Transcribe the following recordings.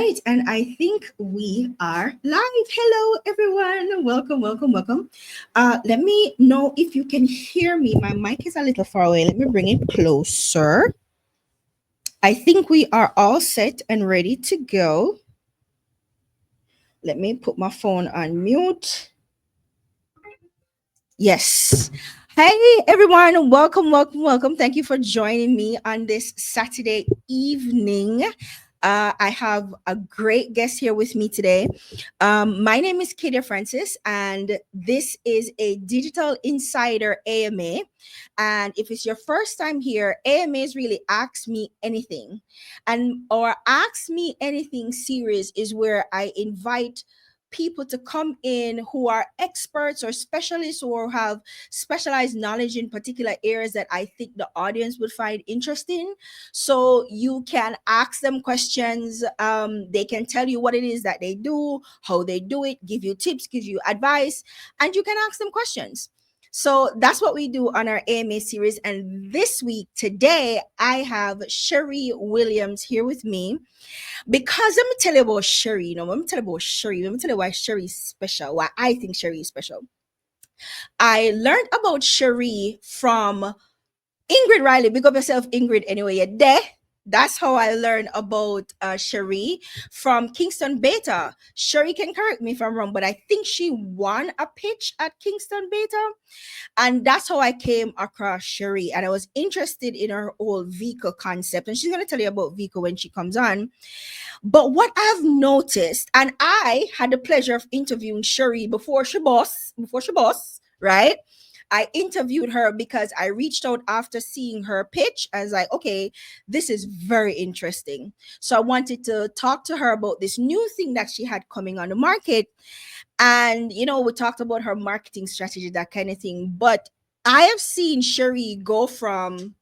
right, and I think we are live. Hello, everyone. Welcome, welcome, welcome. Let me know if you can hear me. My mic is a little far away. Let me bring it closer. I think we are all set and ready to go. Let me put my phone on mute. Yes. Hey everyone, welcome, welcome, welcome. Thank you for joining me on this Saturday evening. I have a great guest here with me today. My name is Kadia Francis, and this is a Digital Insider AMA. And if it's your first time here, AMAs really Ask Me Anything. And our Ask Me Anything series is where I invite people to come in who are experts or specialists or have specialized knowledge in particular areas that I think the audience would find interesting. So you can ask them questions. They can tell you what it is that they do, how they do it, give you tips, give you advice, and you can ask them questions. So that's what we do on our AMA series. And this week, today, I have Cherie Williams here with me. Because let me tell you about Cherie, let me tell you about Cherie. Let me tell you why Cherie is special, why I think Cherie is special. I learned about Cherie from Ingrid Riley. Big up yourself, Ingrid, anyway. You're there. That's how I learned about Cherie from Kingston Beta. Cherie can correct me if I'm wrong, but I think she won a pitch at Kingston Beta. And that's how I came across Cherie. And I was interested in her whole vehicle concept. And she's going to tell you about vehicle when she comes on. But what I've noticed, and I had the pleasure of interviewing Cherie before she boss, right? I interviewed her because I reached out after seeing her pitch. I was like, okay, this is very interesting. So I wanted to talk to her about this new thing that she had coming on the market. And, we talked about her marketing strategy, that kind of thing. But I have seen Cherie go from,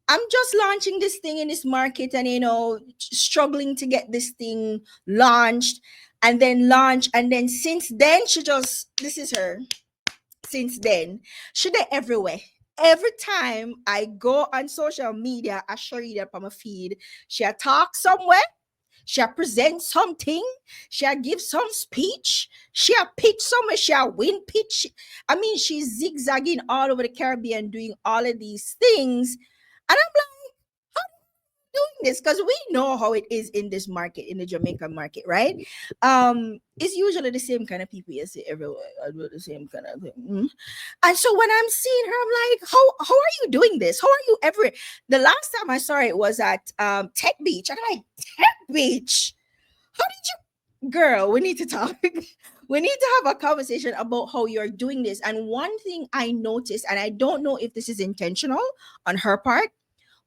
I'm just launching this thing in this market and, struggling to get this thing launched and then launch. And then since then, this is her. Since then, she did everywhere. Every time I go on social media, I show you that on my feed. She talk somewhere. She present something. She give some speech. She pitch somewhere. She win pitch. I mean, she's zigzagging all over the Caribbean doing all of these things. And I'm like, how are you doing this? Because we know how it is in this market, in the Jamaican market, right? It's usually the same kind of people you see everywhere. The same kind of thing. And so when I'm seeing her, I'm like, how are you doing this? How are you ever? The last time I saw it was at Tech Beach. And I'm like, Tech Beach? How did you? Girl, we need to talk. We need to have a conversation about how you're doing this. And one thing I noticed, and I don't know if this is intentional on her part,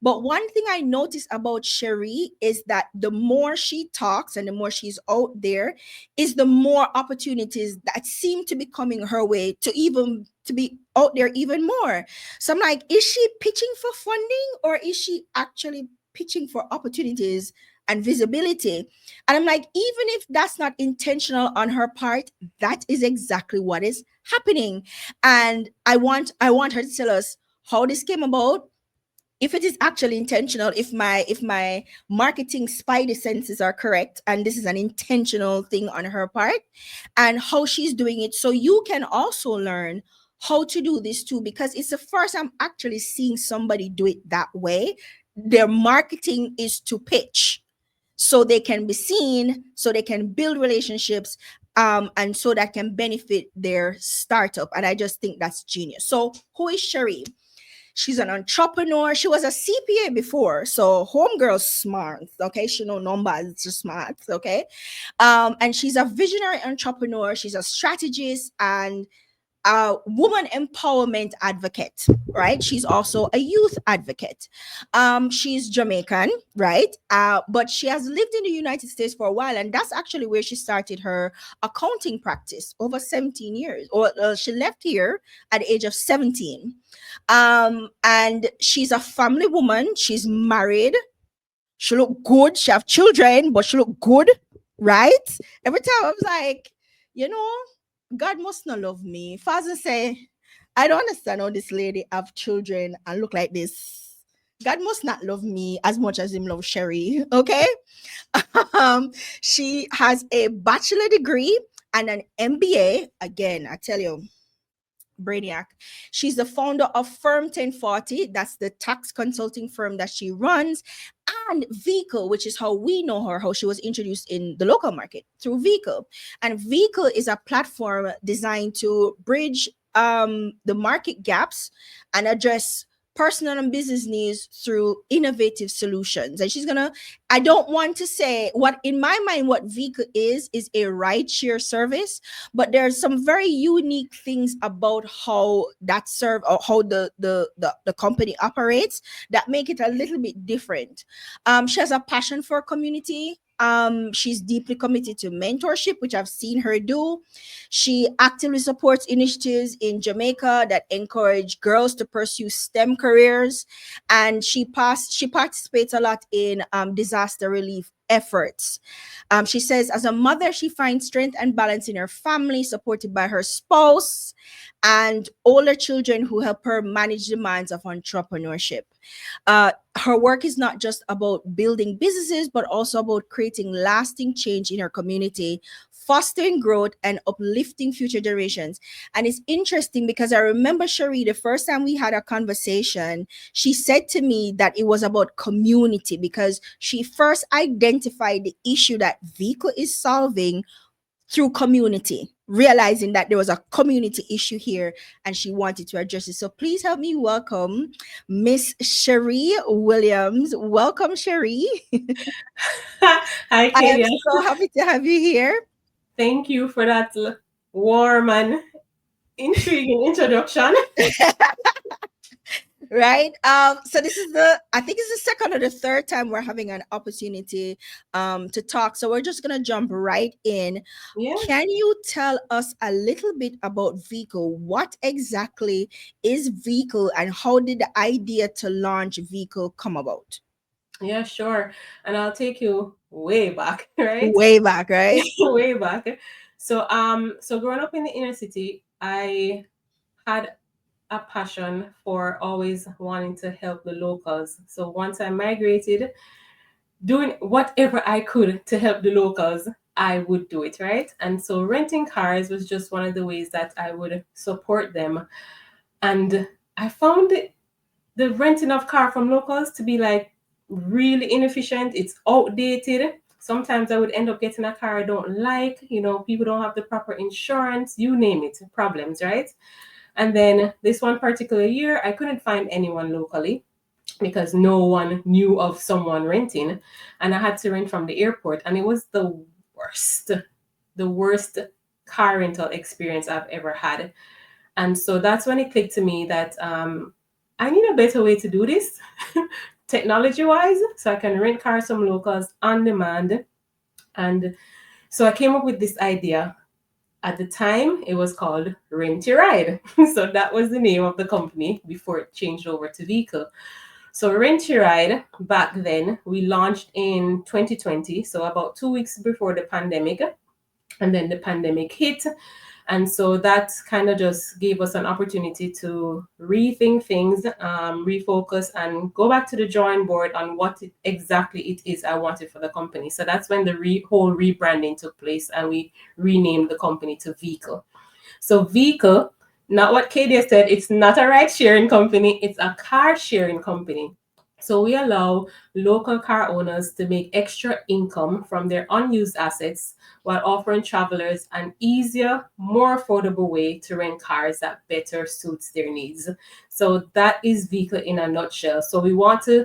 but one thing I noticed about Cherie is that the more she talks and the more she's out there, is the more opportunities that seem to be coming her way to be out there even more. So I'm like, is she pitching for funding or is she actually pitching for opportunities and visibility? And I'm like, even if that's not intentional on her part, that is exactly what is happening. And I want her to tell us how this came about, if it is actually intentional, if my marketing spidey senses are correct and this is an intentional thing on her part, and how she's doing it, so you can also learn how to do this too, because it's the first I'm actually seeing somebody do it that way. Their marketing is to pitch so they can be seen, so they can build relationships, and so that can benefit their startup. And I just think that's genius. So who is Cherie? She's an entrepreneur. She was a CPA before, so homegirl's smart. Okay, she know numbers, just smart. Okay, and she's a visionary entrepreneur. She's a strategist and a woman empowerment advocate, right? She's also a youth advocate. She's Jamaican, right? But she has lived in the United States for a while, and that's actually where she started her accounting practice over 17 years. Or she left here at the age of 17. And she's a family woman. She's married. She look good. She have children, but she look good, right? Every time I was like, you know, God must not love me. Father say, I don't understand how this lady have children and look like this. God must not love me as much as him love Cherie. Okay. um, she has a bachelor degree and an MBA. Again, I tell you, Brainiac. She's the founder of Firm 1040. That's the tax consulting firm that she runs. And Vehicle, which is how we know her, how she was introduced in the local market through Vehicle. And Vehicle is a platform designed to bridge the market gaps and address personal and business needs through innovative solutions. And she's gonna, I don't want to say what in my mind, what Vehicle is a ride share service, but there's some very unique things about how that serve or how the company operates that make it a little bit different. She has a passion for community. She's deeply committed to mentorship, which I've seen her do. She actively supports initiatives in Jamaica that encourage girls to pursue STEM careers, and she participates a lot in disaster relief efforts. She says, as a mother, she finds strength and balance in her family, supported by her spouse and older children who help her manage demands of entrepreneurship. Her work is not just about building businesses, but also about creating lasting change in her community, fostering growth, and uplifting future generations. And it's interesting because I remember Cherie, the first time we had a conversation, she said to me that it was about community because she first identified the issue that Vico is solving through community, realizing that there was a community issue here and she wanted to address it. So please help me welcome Miss Cherie Williams. Welcome, Cherie. Hi, I am Kadia. so happy to have you here. Thank you for that warm and intriguing introduction. Right. So this is the, I think it's the second or the third time we're having an opportunity to talk. So we're just gonna jump right in. Yeah, Can you tell us a little bit about Vico? What exactly is Vico and how did the idea to launch Vico come about? yeah, sure. And I'll take you way back, right? Way back, right? Way back. So growing up in the inner city, I had a passion for always wanting to help the locals. So once I migrated, doing whatever I could to help the locals, I would do it, right? And so renting cars was just one of the ways that I would support them. And I found the renting of car from locals to be like really inefficient. It's outdated. Sometimes I would end up getting a car I don't like. People don't have the proper insurance, you name it, problems, right? And then this one particular year, I couldn't find anyone locally because no one knew of someone renting. And I had to rent from the airport. And it was worst, the worst car rental experience I've ever had. And so that's when it clicked to me that I need a better way to do this, technology wise, so I can rent cars from locals on demand. And so I came up with this idea. At the time, it was called Rent Your Ride. So that was the name of the company before it changed over to Vehicle. So Rent Your Ride, back then, we launched in 2020, so about 2 weeks before the pandemic. And then the pandemic hit, and so that kind of just gave us an opportunity to rethink things, refocus, and go back to the drawing board on what exactly it is I wanted for the company. So that's when the whole rebranding took place, and we renamed the company to Vehicle. So Vehicle, not what Kadia said, it's not a ride sharing company, it's a car sharing company. So we allow local car owners to make extra income from their unused assets while offering travelers an easier, more affordable way to rent cars that better suits their needs. So that is Vehicle in a nutshell. So we want to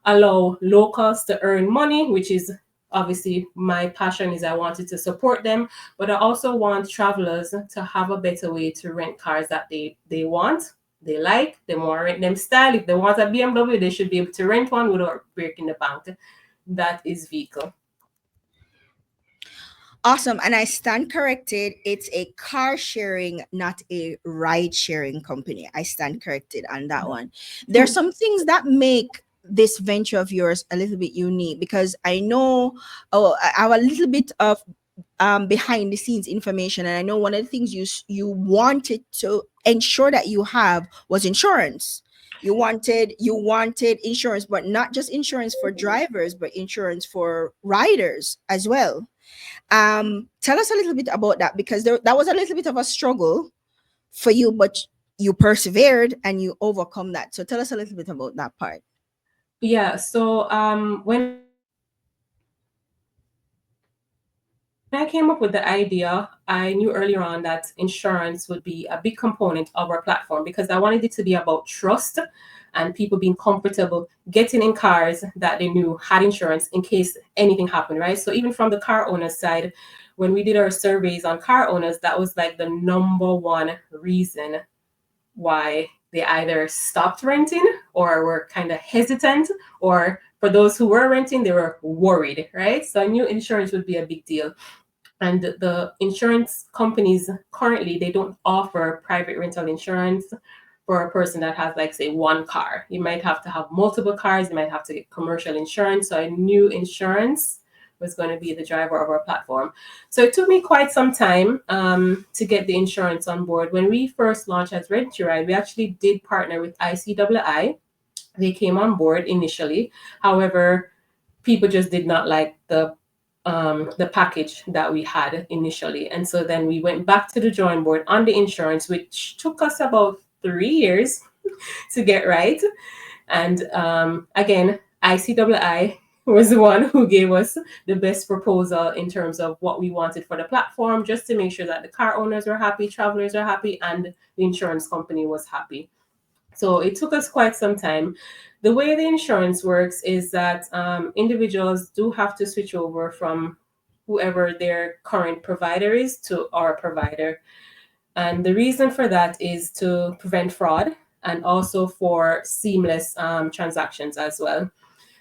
allow locals to earn money, which is obviously my passion is I wanted to support them, but I also want travelers to have a better way to rent cars that they want, they like, they want to rent them style. If they want a BMW, they should be able to rent one without breaking the bank. That is Vehicle. Awesome. And I stand corrected. It's a car sharing, not a ride sharing company. I stand corrected on that one. There are some things that make this venture of yours a little bit unique because I know, oh, I have a little bit of behind the scenes information, and I know one of the things you wanted to ensure that you have was insurance. You wanted insurance, but not just insurance for drivers, but insurance for riders as well. Tell us a little bit about that, because that was a little bit of a struggle for you, but you persevered and you overcome that. So tell us a little bit about that part. Yeah, so when I came up with the idea, I knew earlier on that insurance would be a big component of our platform because I wanted it to be about trust and people being comfortable getting in cars that they knew had insurance in case anything happened, right? So even from the car owner side, when we did our surveys on car owners, that was like the number one reason why they either stopped renting or were kind of hesitant, or for those who were renting, they were worried, right? So I knew insurance would be a big deal. And the insurance companies currently, they don't offer private rental insurance for a person that has, like, say, one car. You might have to have multiple cars, you might have to get commercial insurance. So I knew insurance was going to be the driver of our platform. So it took me quite some time to get the insurance on board. When we first launched as Red Ride, we actually did partner with ICII. They came on board initially. However, people just did not like the package that we had initially, and so then we went back to the drawing board on the insurance, which took us about 3 years to get right. And again, ICII was the one who gave us the best proposal in terms of what we wanted for the platform, just to make sure that the car owners were happy, travelers are happy, and the insurance company was happy. So it took us quite some time. The way the insurance works is that individuals do have to switch over from whoever their current provider is to our provider. And the reason for that is to prevent fraud and also for seamless transactions as well.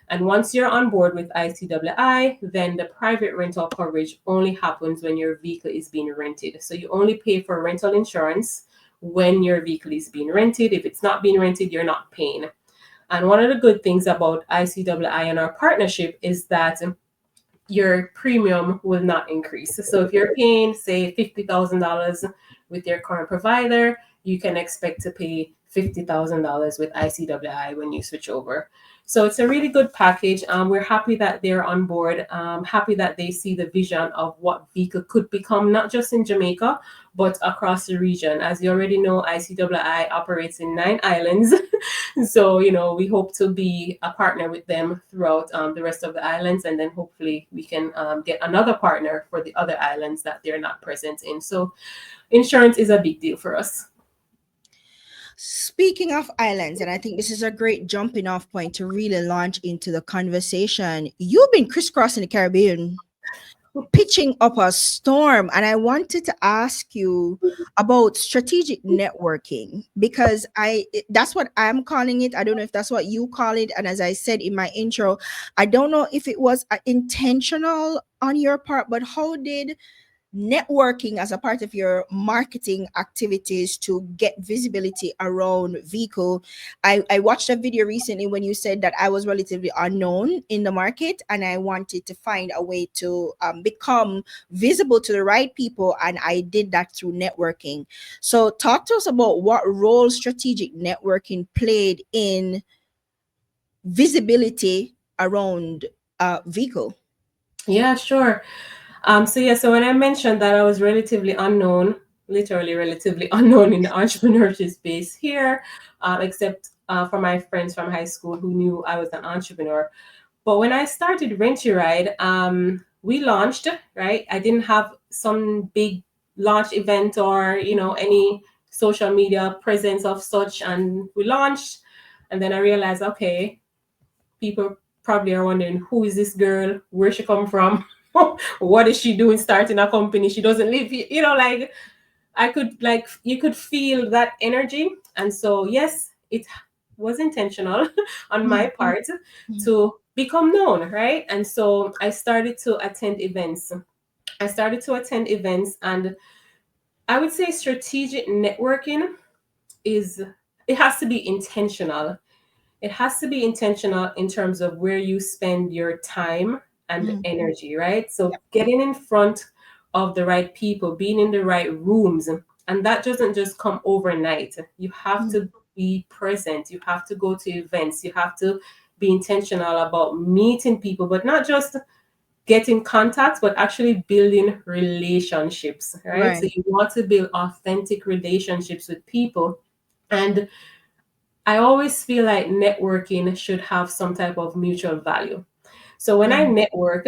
And once you're on board with ICII, then the private rental coverage only happens when your vehicle is being rented. So you only pay for rental insurance when your vehicle is being rented. If it's not being rented, you're not paying. And one of the good things about ICII and our partnership is that your premium will not increase. So if you're paying, say, $50,000 with your current provider, you can expect to pay $50,000 with ICII when you switch over. So it's a really good package. We're happy that they're on board. Happy that they see the vision of what vehicle could become, not just in Jamaica, but across the region. As you already know, ICII operates in 9 islands. So, we hope to be a partner with them throughout the rest of the islands. And then hopefully we can get another partner for the other islands that they're not present in. So insurance is a big deal for us. Speaking of islands, and I think this is a great jumping off point to really launch into the conversation, you've been crisscrossing the Caribbean, pitching up a storm, and I wanted to ask you about strategic networking, because that's what I'm calling it. I don't know if that's what you call it. And as I said in my intro, I don't know if it was intentional on your part, but how did networking as a part of your marketing activities to get visibility around vehicle? I watched a video recently when you said that I was relatively unknown in the market and I wanted to find a way to become visible to the right people, and I did that through networking. So talk to us about what role strategic networking played in visibility around vehicle. Yeah, sure. So when I mentioned that I was relatively unknown, literally relatively unknown in the entrepreneurship space here, except for my friends from high school who knew I was an entrepreneur. But when I started Rent a Ride, we launched, right? I didn't have some big launch event or, any social media presence of such. And we launched, and then I realized, okay, people probably are wondering, who is this girl? Where she come from? What is she doing starting a company? She doesn't live here. Like, you could feel that energy. And so, yes, it was intentional on my Mhm. part to become known, right? And so I started to attend events. And I would say strategic networking is, it has to be intentional. It has to be intentional in terms of where you spend your time and Mhm. energy, right? So getting in front of the right people, being in the right rooms, and that doesn't just come overnight. You have Mhm. to be present. You have to go to events. You have to be intentional about meeting people, but not just getting contacts, but actually building relationships, right? So Right. you want to build authentic relationships with people. And I always feel like networking should have some type of mutual value. So when I Right. network,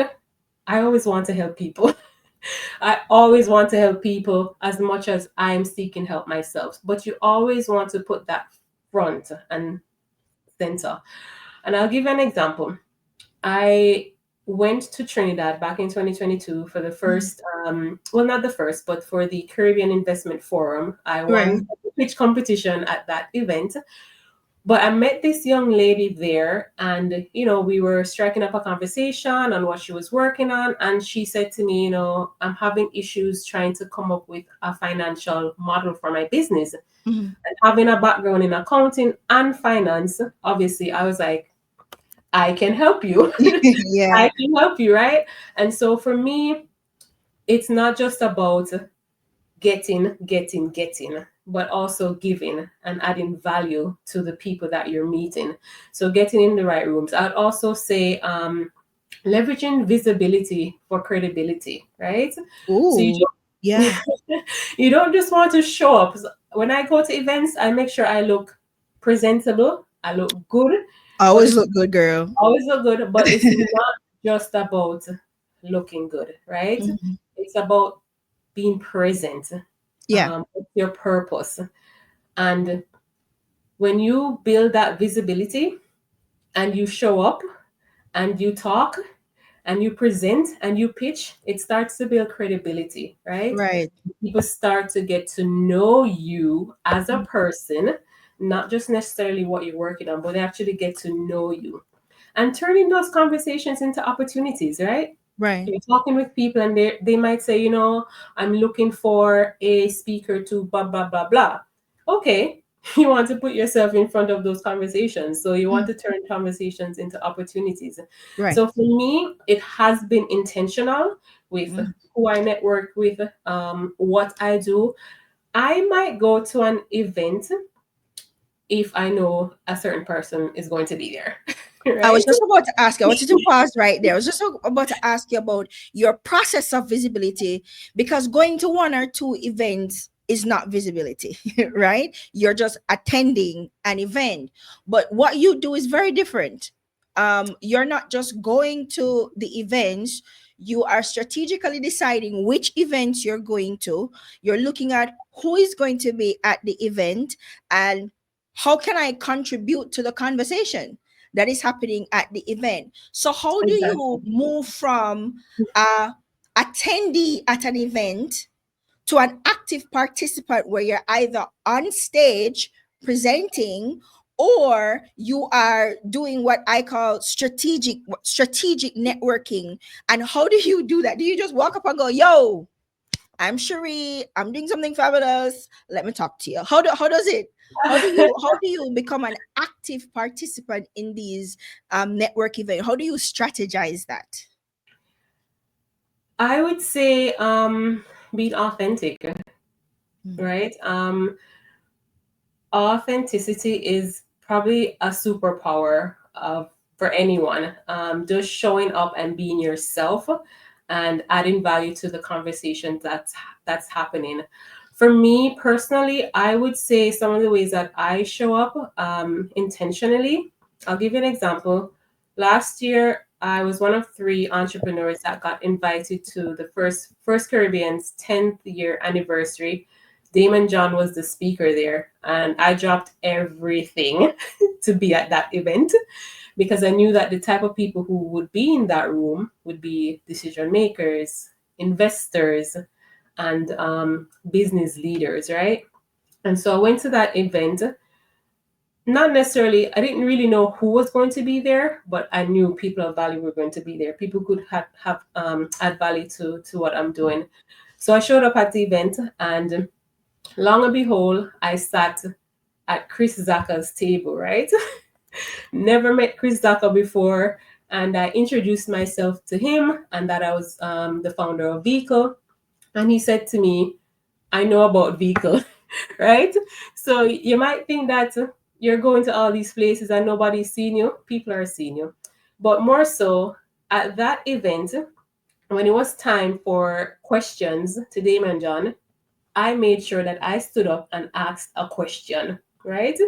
I always want to help people. I always want to help people as much as I'm seeking help myself. But you always want to put that front and center. And I'll give you an example. I went to Trinidad back in 2022 for the Mhm. first, well, not the first, but for the Caribbean Investment Forum. I Right. won the pitch competition at that event. But I met this young lady there, and we were striking up a conversation on what she was working on. And she said to me, I'm having issues trying to come up with a financial model for my business. Mhm. And having a background in accounting and finance, obviously, I was like, I can help you. Yeah. I can help you, right? And so for me, it's not just about getting, but also giving and adding value to the people that you're meeting. So getting in the right rooms. I'd also say leveraging visibility for credibility, right? So you Ooh. don't Yeah. you don't just want to show up. When I go to events, I make sure I look presentable, I look good, but Always it's look good, girl. always look good, but it's not just about looking good, right? Mhm. It's about being present. Yeah. What's your purpose? And when you build that visibility and you show up and you talk and you present and you pitch, it starts to build credibility, right? Right. People start to get to know you as a person, not just necessarily what you're working on, but they actually get to know you and turning those conversations into opportunities, right? Right. You're talking with people and they might say, I'm looking for a speaker to blah, blah, blah, blah. Okay. You want to put yourself in front of those conversations. So you want Mhm. to turn conversations into opportunities. Right. So for me, it has been intentional with Mhm. who I network with, what I do. I might go to an event if I know a certain person is going to be there, I was right? just about to ask you. I wanted to pause right there. I was just about to ask you about your process of visibility because going to one or two events is not visibility, right? You're just attending an event. But what you do is very different. You're not just going to the events, you are strategically deciding which events you're going to. You're looking at who is going to be at the event and how can I contribute to the conversation that is happening at the event. So, how do Exactly. you move from a attendee at an event to an active participant where you're either on stage presenting or you are doing what I call strategic networking? And how do you do that? Do you just walk up and go, "Yo, I'm Cherie. I'm doing something fabulous. Let me talk to you." How does it? How do you become an active participant in these network events? How do you strategize that? I would say being authentic, Mm. right? Authenticity is probably a superpower for anyone. Just showing up and being yourself and adding value to the conversation that's happening. For me personally, I would say some of the ways that I show up intentionally. I'll give you an example. Last year, I was one of three entrepreneurs that got invited to the First Caribbean's 10th year anniversary. Damon John was the speaker there, and I dropped everything to be at that event because I knew that the type of people who would be in that room would be decision makers, investors, and business leaders, right? And so I went to that event. Not necessarily, I didn't really know who was going to be there, but I knew people of value were going to be there. People could have add value to what I'm doing. So I showed up at the event, and long and behold, I sat at Chris Zaka's table, right? Never met Chris Zaka before. And I introduced myself to him and that I was the founder of Vehicle. And he said to me, I know about Vehicle. right? So you might think that you're going to all these places and nobody's seeing you. People are seeing you. But more so, at that event, when it was time for questions to Damon John, I made sure that I stood up and asked a question, right?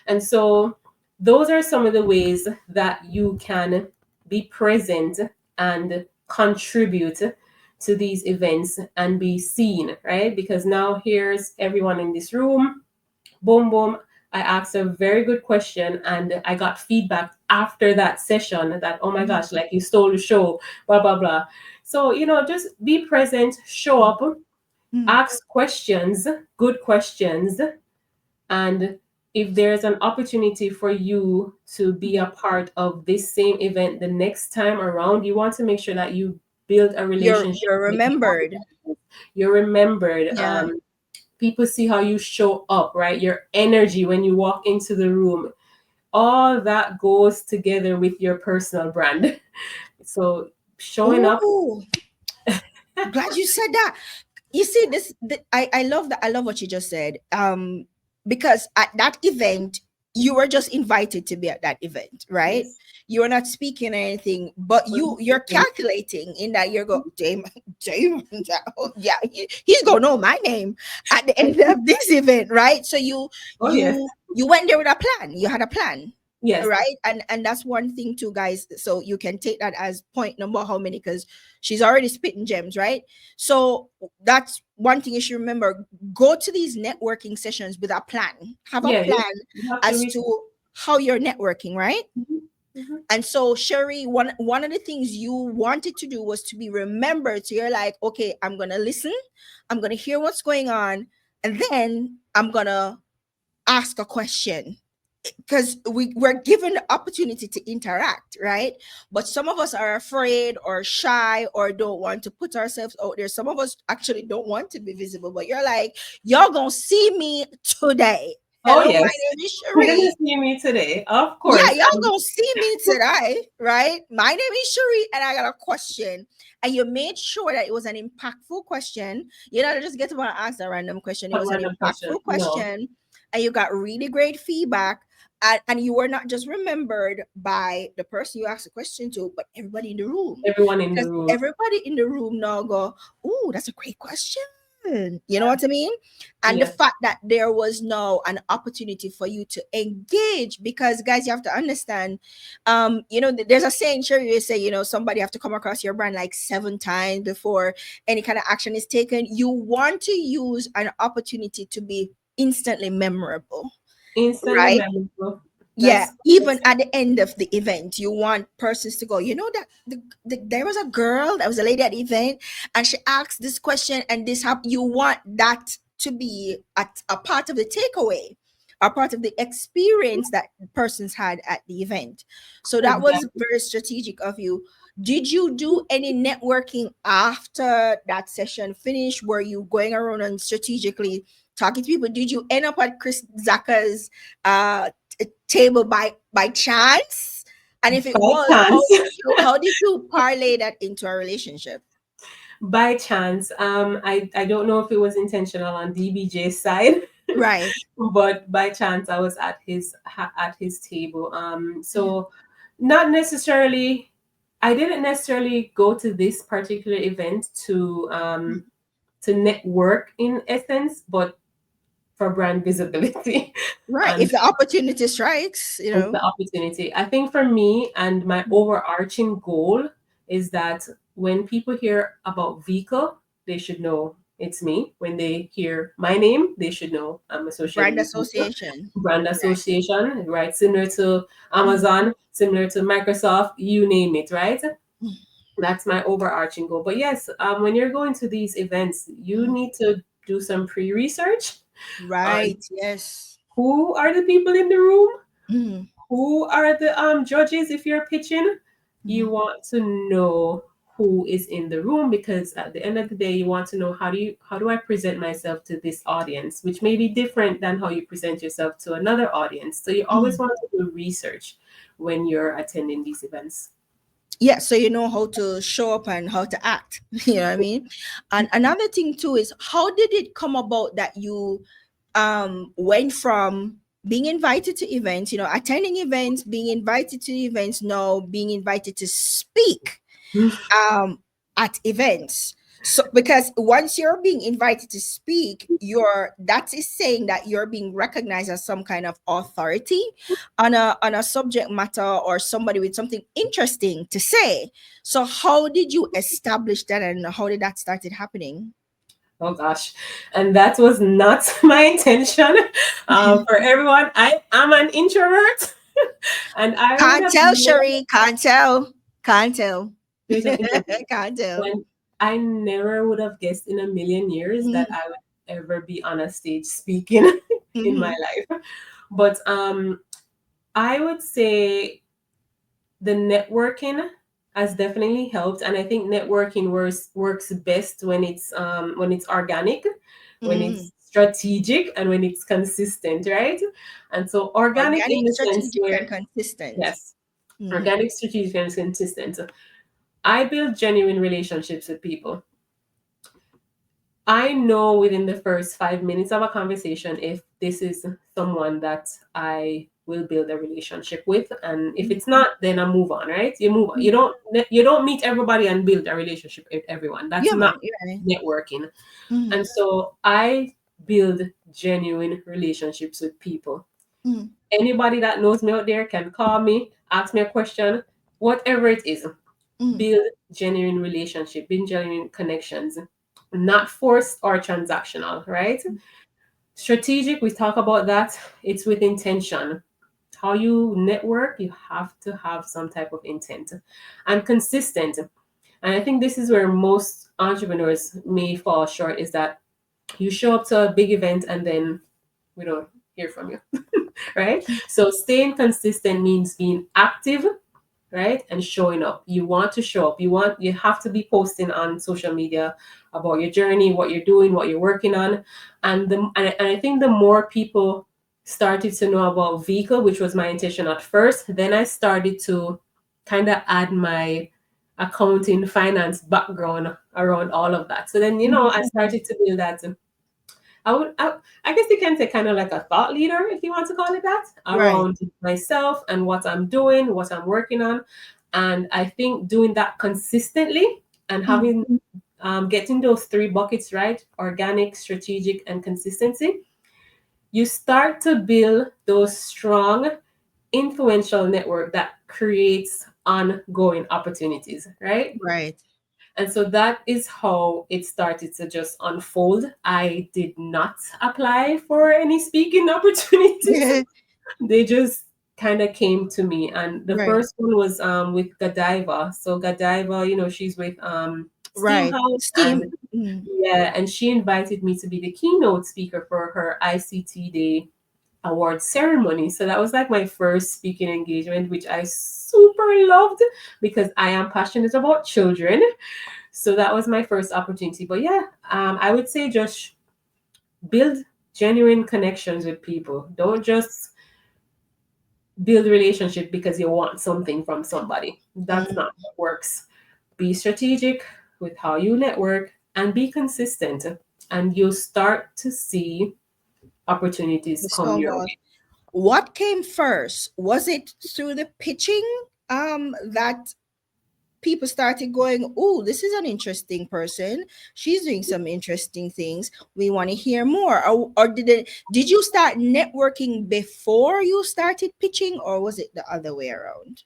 And so those are some of the ways that you can be present and contribute to these events and be seen, right? Because now here's everyone in this room. Boom, boom. I asked a very good question and I got feedback after that session that, oh my gosh, like you stole the show, blah, blah, blah. So, just be present, show up, Mm. ask questions, good questions, and if there's an opportunity for you to be a part of this same event the next time around, you want to make sure that you build a relationship You're with the remembered. audience. You're remembered. Yeah. People see how you show up, right? Your energy when you walk into the room. All that goes together with your personal brand. So showing up. Oh, glad you said that. You see I love that. I love what you just said, because at that event you were just invited to be at that event, right? Yes. You are not speaking or anything, but you're calculating in that you're go Damon. Damon, oh, yeah, he's gonna know my name at the end of this event, right? So Oh yes. you went there with a plan. You had a plan, Yes. right? And that's one thing too, guys, so you can take that as point number how many, because she's already spitting gems, right? So that's one thing you should remember. Go to these networking sessions with a plan. Have a Yeah. plan You have to as reach. to how you're networking, right? Mhm. Mhm. And so, Cherie, one of the things you wanted to do was to be remembered. So you're like, okay, I'm gonna listen, I'm gonna hear what's going on, and then I'm gonna ask a question, because we're given the opportunity to interact, right? But some of us are afraid or shy or don't want to put ourselves out there. Some of us actually don't want to be visible, but you're like, y'all gonna see me today. Oh Hello, my yes. name is You're gonna Cherie. see me today, of Yeah, course. y'all gonna see me today, right? My name is Cherie, and I got a question. And you made sure that it was an impactful question. You know, just get to want to ask a random question. It A was an random question. impactful No. question, and you got really great feedback. And you were not just remembered by the person you asked the question to, but everybody in the room. Everyone in the Because room. everybody in the room now go, "Oh, that's a great question." You know what I mean? And the Yes. fact that there was now an opportunity for you to engage, because guys, you have to understand, there's a saying, sure, you say, somebody have to come across your brand like 7 times before any kind of action is taken. You want to use an opportunity to be instantly memorable, Instantly right? memorable. Yeah, That's even at the end of the event, you want persons to go, that there was a girl, that was a lady at the event, and she asked this question, and this happened. You want that to be a part of the takeaway, a part of the experience that persons had at the event. So that was exactly. very strategic of you. Did you do any networking after that session finished? Were you going around and strategically talking to people? Did you end up at Chris Zaka's table by chance? And if it By was, chance. how did you parlay that into a relationship? By chance. I don't know if it was intentional on DBJ's side, Right. but by chance I was at his table. So not necessarily. I didn't necessarily go to this particular event to network in essence, but for brand visibility. Right. And If the opportunity strikes, it's the opportunity. I think for me and my overarching goal is that when people hear about Vico, they should know it's me. When they hear my name, they should know I'm associated brand with Vico. association. Brand Right. association, right? Similar to Amazon, similar to Microsoft, you name it, right? That's my overarching goal. But yes, when you're going to these events, you need to do some pre-research on Right. Yes. who are the people in the room, Mhm. who are the judges if you're pitching. You Mhm. want to know who is in the room, because at the end of the day you want to know how do I present myself to this audience, which may be different than how you present yourself to another audience. So you always Mhm. want to do research when you're attending these events. Yeah, so you know how to show up and how to act. You know what I mean? And another thing too is, how did it come about that you went from being invited to events, attending events, being invited to events, no, being invited to speak um, at events. So because once you're being invited to speak, that is saying that you're being recognized as some kind of authority on a subject matter, or somebody with something interesting to say. So how did you establish that, and how did that started happening? Oh gosh, and that was not my intention. For everyone, I am an introvert, and I would Can't have tell, never. Cherie. Can't tell. Can't tell. There's an introvert, Can't tell. and I never would have guessed in a million years that Mhm, I would ever be on a stage speaking in my mhm, life. But I would say the networking has definitely helped, and I think networking works best when it's organic, when mhm. it's strategic, and when it's consistent, right? And so organic in Organic, the sense strategic, and where, consistent. yes, Mhm, organic, strategic, and consistent. I build genuine relationships with people. I know within the first 5 minutes of a conversation if this is someone that I will build a relationship with, and if mhm, it's not, then I move on. Right? You move on. mhm. You don't meet everybody and build a relationship with everyone. That's Yeah, not man. Yeah. Right. networking. Mhm, And so I build genuine relationships with people. mhm, Anybody that knows me out there can call me, ask me a question, whatever it is. mhm, Build genuine relationship, build genuine connections, not forced or transactional, right? Strategic, we talk about that. It's with intention. How you network, you have to have some type of intent, and consistent. And I think this is where most entrepreneurs may fall short, is that you show up to a big event and then we don't hear from you, right? So staying consistent means being active, right, and showing up. You want to show up. You have to be posting on social media about your journey, what you're doing, what you're working on. And I think the more people started to know about vehicle, which was my intention at first, then I started to kind of add my accounting finance background around all of that. So then, I mhm, started to build that. I guess you can say kind of like a thought leader, if you want to call it that, right. around myself and what I'm doing, what I'm working on. And I think doing that consistently and Mhm, having getting those three buckets right, organic, strategic, and consistency, you start to build those strong, influential network that creates ongoing opportunities, right? right. And so that is how it started to just unfold. I did not apply for any speaking opportunities. They just kind of came to me. And the Right. first one was with Godiva. So Godiva, she's with Right. Steamhouse, and Steam. Mm. yeah, and she invited me to be the keynote speaker for her ICT Day award ceremony. So that was like my first speaking engagement, which I super loved because I am passionate about children. So that was my first opportunity. But yeah, I would say just build genuine connections with people. Don't just build a relationship because you want something from somebody. That's Mm. not what works. Be strategic with how you network and be consistent, and you'll start to see opportunities The come your snowball. way. What came first? Was it through the pitching that people started going, "Oh, this is an interesting person. She's doing some interesting things. We want to hear more." Or did you start networking before you started pitching, or was it the other way around?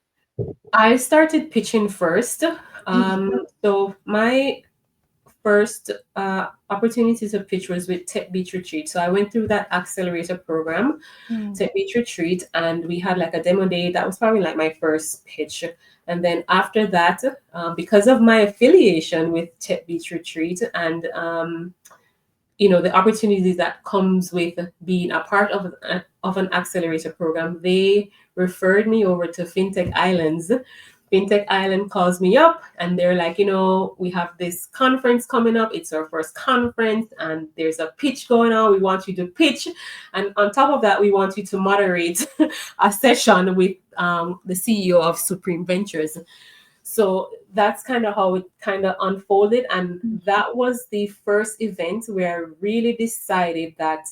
I started pitching first. Mhm, So my first opportunity to pitch was with Tech Beach Retreat. So I went through that accelerator program, mm, Tech Beach Retreat, and we had like a demo day. That was probably like my first pitch. And then after that, because of my affiliation with Tech Beach Retreat and the opportunities that comes with being a part of an accelerator program, they referred me over to FinTech Islands. FinTech Island calls me up and they're like, we have this conference coming up. It's our first conference and there's a pitch going on. We want you to pitch. And on top of that, we want you to moderate a session with the CEO of Supreme Ventures. So that's kind of how it kind of unfolded. And mm, that was the first event where I really decided that,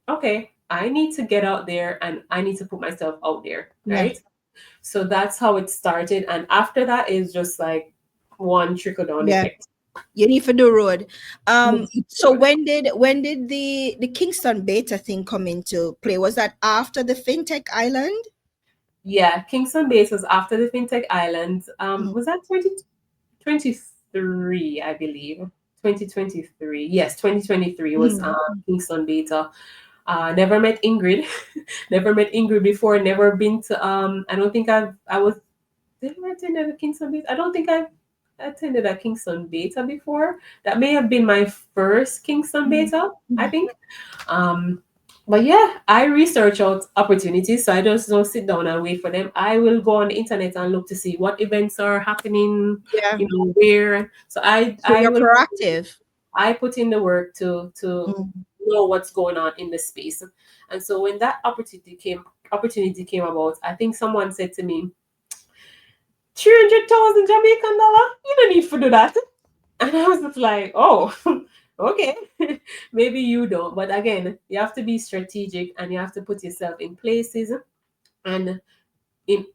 okay, I need to get out there and I need to put myself out there, Yeah. right? So that's how it started. And after that is just like one trickle down Yeah. effect. You need for the road. So when did the Kingston beta thing come into play? Was that after the FinTech Island? Yeah, Kingston Base was after the FinTech Islands. Mhm. Was that 2023, I believe? 2023. Yes, 2023 was Mhm. Kingston Beta. Never met Ingrid. Never met Ingrid before. Never been to I don't think I was did I attend a Kingston Beta? I don't think I've attended a Kingston Beta before. That may have been my first Kingston Mhm. Beta, I Mhm. think. Um, but yeah, I research out opportunities, so I just don't sit down and wait for them. I will go on the internet and look to see what events are happening, Yeah. where. So So I you're will proactive. I put in the work to Mhm. know what's going on in the space. And so when that opportunity came about, I think someone said to me, 300,000 Jamaican dollar? You don't need to do that. And I was just like, oh, okay. Maybe you don't. But again, you have to be strategic and you have to put yourself in places and in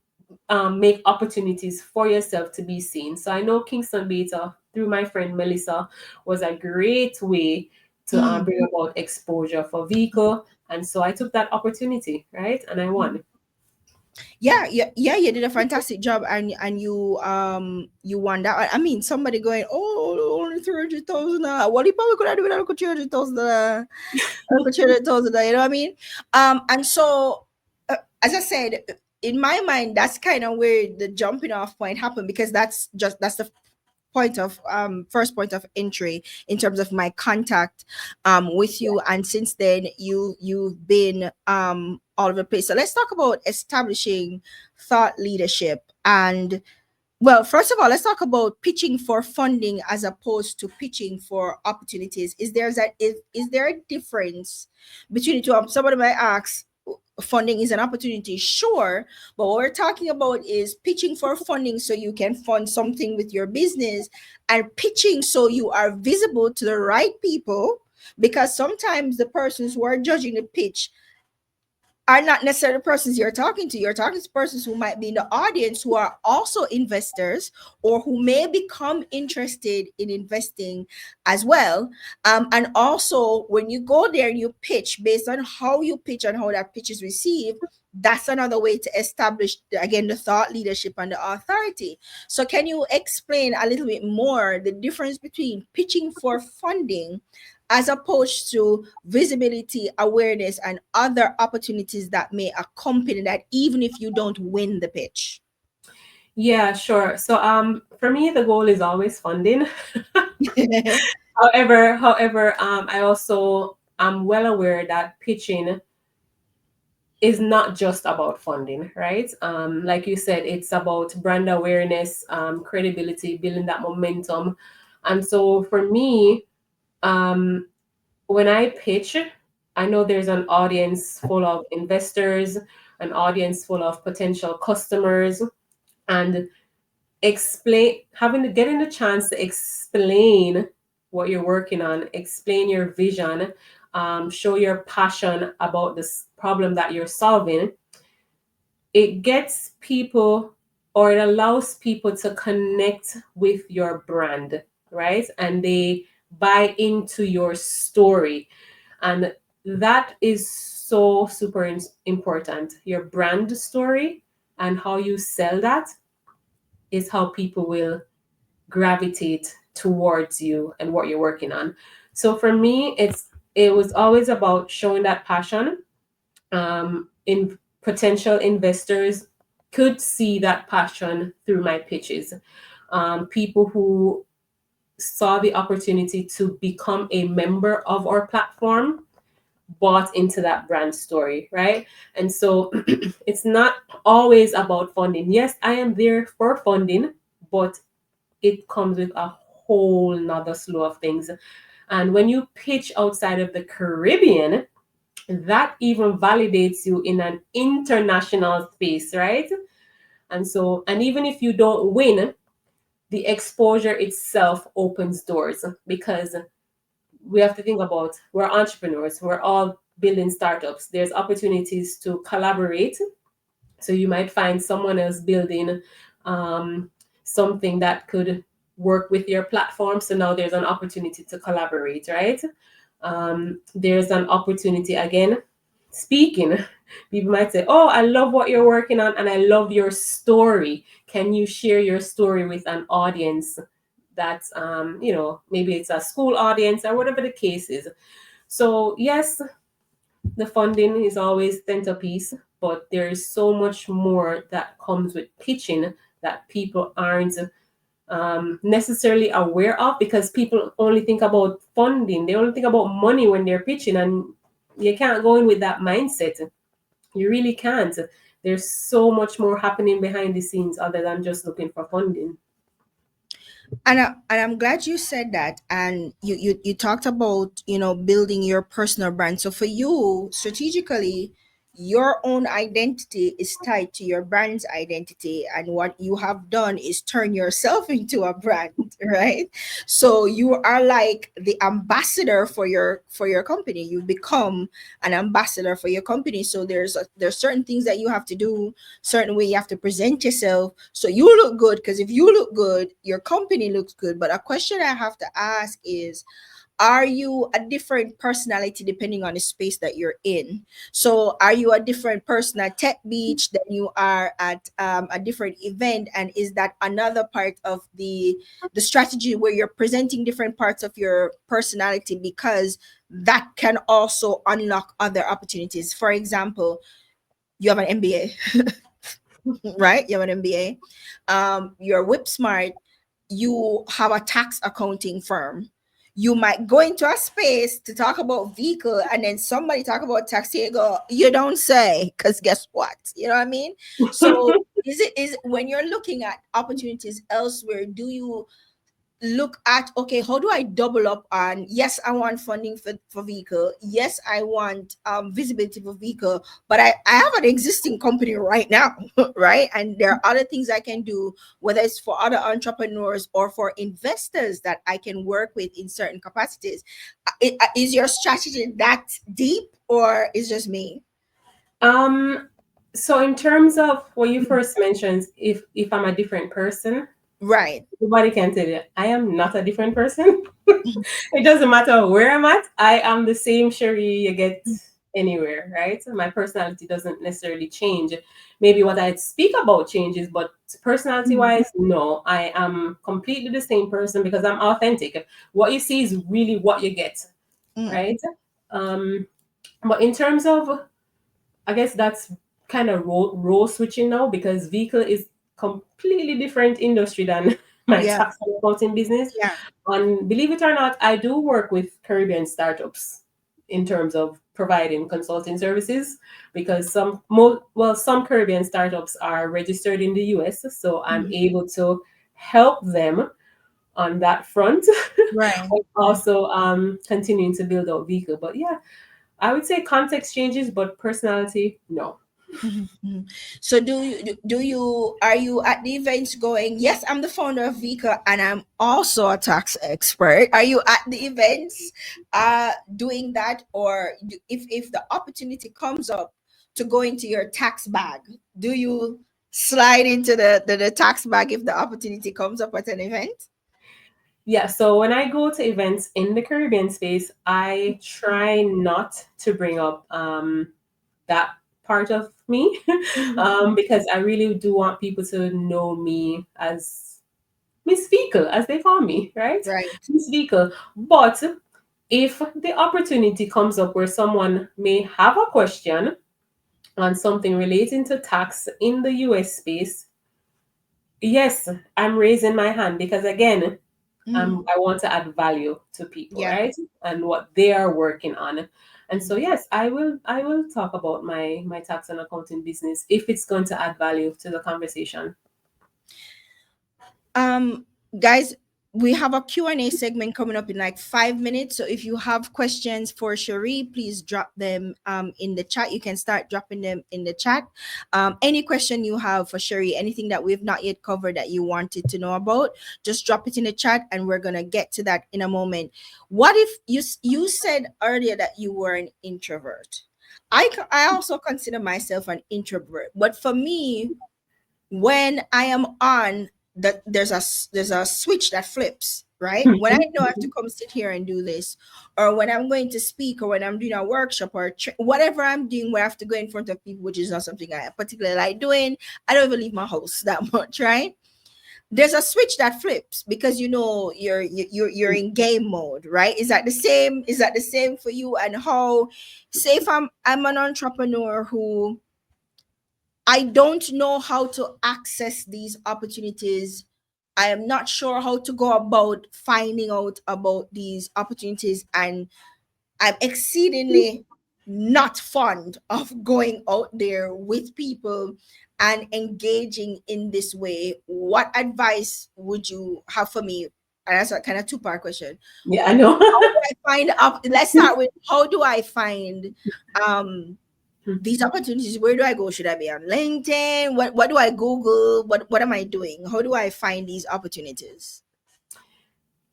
make opportunities for yourself to be seen. So I know Kingston Beta through my friend Melissa was a great way to Mhm. bring about exposure for vehicle. And so I took that opportunity, right? And I won. Yeah, yeah, yeah. You did a fantastic job, and you won that. I mean, somebody going, oh, only 300,000. What you probably could have done without 300,000. 300,000. You know what I mean? And so, as I said, in my mind, that's kind of where the jumping off point happened, because that's the point of first point of entry in terms of my contact with you. And since then you've been all over the place. So let's talk about establishing thought leadership. And well, first of all, let's talk about pitching for funding as opposed to pitching for opportunities. Is there a difference between the two? Somebody might ask, funding is an opportunity, sure, but what we're talking about is pitching for funding so you can fund something with your business, and pitching so you are visible to the right people, because sometimes the persons who are judging the pitch are not necessarily the persons you're talking to. You're talking to persons who might be in the audience who are also investors, or who may become interested in investing as well. And also, when you go there and you pitch, based on how you pitch and how that pitch is received, that's another way to establish, again, the thought leadership and the authority. So, can you explain a little bit more the difference between pitching for funding as opposed to visibility, awareness, and other opportunities that may accompany that, even if you don't win the pitch? Yeah, sure. So for me the goal is always funding. However, I also am well aware that pitching is not just about funding, right? Like you said, it's about brand awareness, credibility, building that momentum. And so for me, um, when I pitch, I know there's an audience full of investors, an audience full of potential customers, and getting the chance to explain what you're working on, explain your vision, show your passion about this problem that you're solving. It gets people, or it allows people to connect with your brand, right? And they buy into your story. And that is so super important. Your brand story and how you sell that is how people will gravitate towards you and what you're working on. So for me, it was always about showing that passion. In potential investors could see that passion through my pitches. People who saw the opportunity to become a member of our platform bought into that brand story, right? And so it's not always about funding. Yes, I am there for funding, but it comes with a whole nother slew of things. And when you pitch outside of the Caribbean, that even validates you in an international space, right? And so, and even if you don't win, the exposure itself opens doors, because we have to think about, we're entrepreneurs, we're all building startups. There's opportunities to collaborate. So you might find someone else building um, something that could work with your platform. So now there's an opportunity to collaborate, right? There's an opportunity again. Speaking, people might say, "Oh, I love what you're working on, and I love your story. Can you share your story with an audience that's, maybe it's a school audience or whatever the case is?" So yes, the funding is always centerpiece, but there is so much more that comes with pitching that people aren't necessarily aware of, because people only think about funding. They only think about money when they're pitching, and you can't go in with that mindset. You really can't. There's so much more happening behind the scenes other than just looking for funding. And I'm glad you said that. And you talked about, building your personal brand. So for you, strategically, your own identity is tied to your brand's identity, and what you have done is turn yourself into a brand, right? So you are like the ambassador for your company. You become an ambassador for your company. So there's certain things that you have to do, certain way you have to present yourself so you look good, because if you look good, your company looks good. But a question I have to ask is, are you a different personality depending on the space that you're in? So are you a different person at Tech Beach than you are at a different event? And is that another part of the strategy, where you're presenting different parts of your personality, because that can also unlock other opportunities? For example, you have an MBA, right? You have an MBA. You're whip smart. You have a tax accounting firm. You might go into a space to talk about vehicle, and then somebody talk about tax. You go, you don't say, because guess what? You know what I mean? So is it when you're looking at opportunities elsewhere, do you look at, okay, how do I double up on, yes, I want funding for vehicle, yes, I want visibility for vehicle, but I have an existing company right now, right? And there are other things I can do, whether it's for other entrepreneurs or for investors that I can work with in certain capacities. Is your strategy that deep, or is just me? Um, so in terms of what you first mentioned, if I'm a different person, Right. nobody can tell you I am not a different person. It doesn't matter where I'm at. I am the same Cherie you get anywhere, right? My personality doesn't necessarily change. Maybe what I speak about changes, but personality Mhm. wise, no. I am completely the same person because I'm authentic. What you see is really what you get, Mm. right? Um, but in terms of, I guess that's kind of role switching now, because vehicle is completely different industry than my Yeah. tax and accounting business. Yeah. And believe it or not, I do work with Caribbean startups in terms of providing consulting services, because some Caribbean startups are registered in the US, so I'm Mhm. able to help them on that front. Right. Also continuing to build out vehicle. But yeah, I would say context changes, but personality, no. Mhm, mhm. So do you are you at the events going, yes, I'm the founder of Vika and I'm also a tax expert? Are you at the events doing that, or if the opportunity comes up to go into your tax bag, do you slide into the tax bag if the opportunity comes up at an event? Yeah, so when I go to events in the Caribbean space, I try not to bring up that part of me, Mhm. because I really do want people to know me as Miss Fecal, as they call me, right? Right. Miss Fecal. But if the opportunity comes up where someone may have a question on something relating to tax in the US space, yes, I'm raising my hand, because again, Mhm. I want to add value to people, Yeah. right? And what they are working on. And so Mhm. yes, I will talk about my tax and accounting business if it's going to add value to the conversation. Um, guys, we have a Q&A segment coming up in like 5 minutes. So if you have questions for Cherie, please drop them in the chat. You can start dropping them in the chat. Any question you have for Cherie, anything that we've not yet covered that you wanted to know about, just drop it in the chat and we're going to get to that in a moment. What if you said earlier that you were an introvert? I also consider myself an introvert, but for me, when I am on, that there's a switch that flips, right? When I know I have to come sit here and do this, or when I'm going to speak, or when I'm doing a workshop or whatever I'm doing where I have to go in front of people, which is not something I particularly like doing, I don't even leave my house that much, right? There's a switch that flips because you know you're in game mode, right? Is that the same? Is that the same for you? And how, say if I'm an entrepreneur who I don't know how to access these opportunities. I am not sure how to go about finding out about these opportunities, and I'm exceedingly not fond of going out there with people and engaging in this way. What advice would you have for me? And that's a kind of two-part question. Yeah, I know. How do I find up? Let's start with, how do I find um these opportunities? Where do I go? Should I be on LinkedIn? What do I Google? What am I doing? How do I find these opportunities?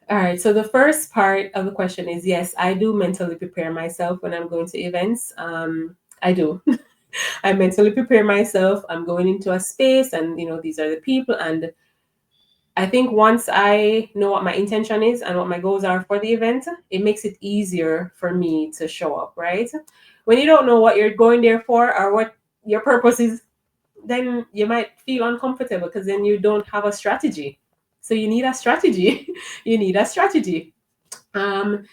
All right. So the first part of the question is yes, I do mentally prepare myself when I'm going to events. I do. I mentally prepare myself. I'm going into a space, and these are the people. And I think once I know what my intention is and what my goals are for the event, it makes it easier for me to show up, right? When you don't know what you're going there for or what your purpose is, then you might feel uncomfortable because then you don't have a strategy. So you need a strategy. You need a strategy. Um,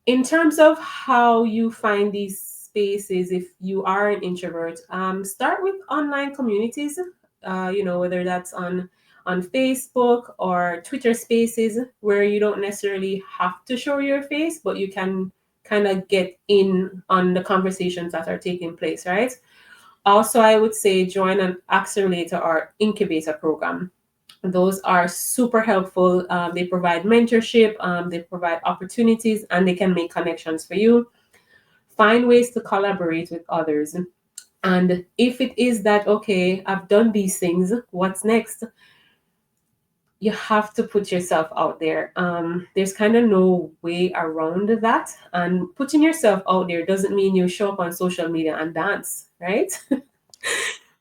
in terms of how you find these spaces, if you are an introvert, start with online communities. Whether that's on Facebook or Twitter Spaces, where you don't necessarily have to show your face, but you can kind of get in on the conversations that are taking place, right? Also, I would say join an accelerator or incubator program. Those are super helpful. They provide mentorship, they provide opportunities, and they can make connections for you. Find ways to collaborate with others. And if it is that, okay, I've done these things, what's next? You have to put yourself out there. There's kind of no way around that. And putting yourself out there doesn't mean you show up on social media and dance, right?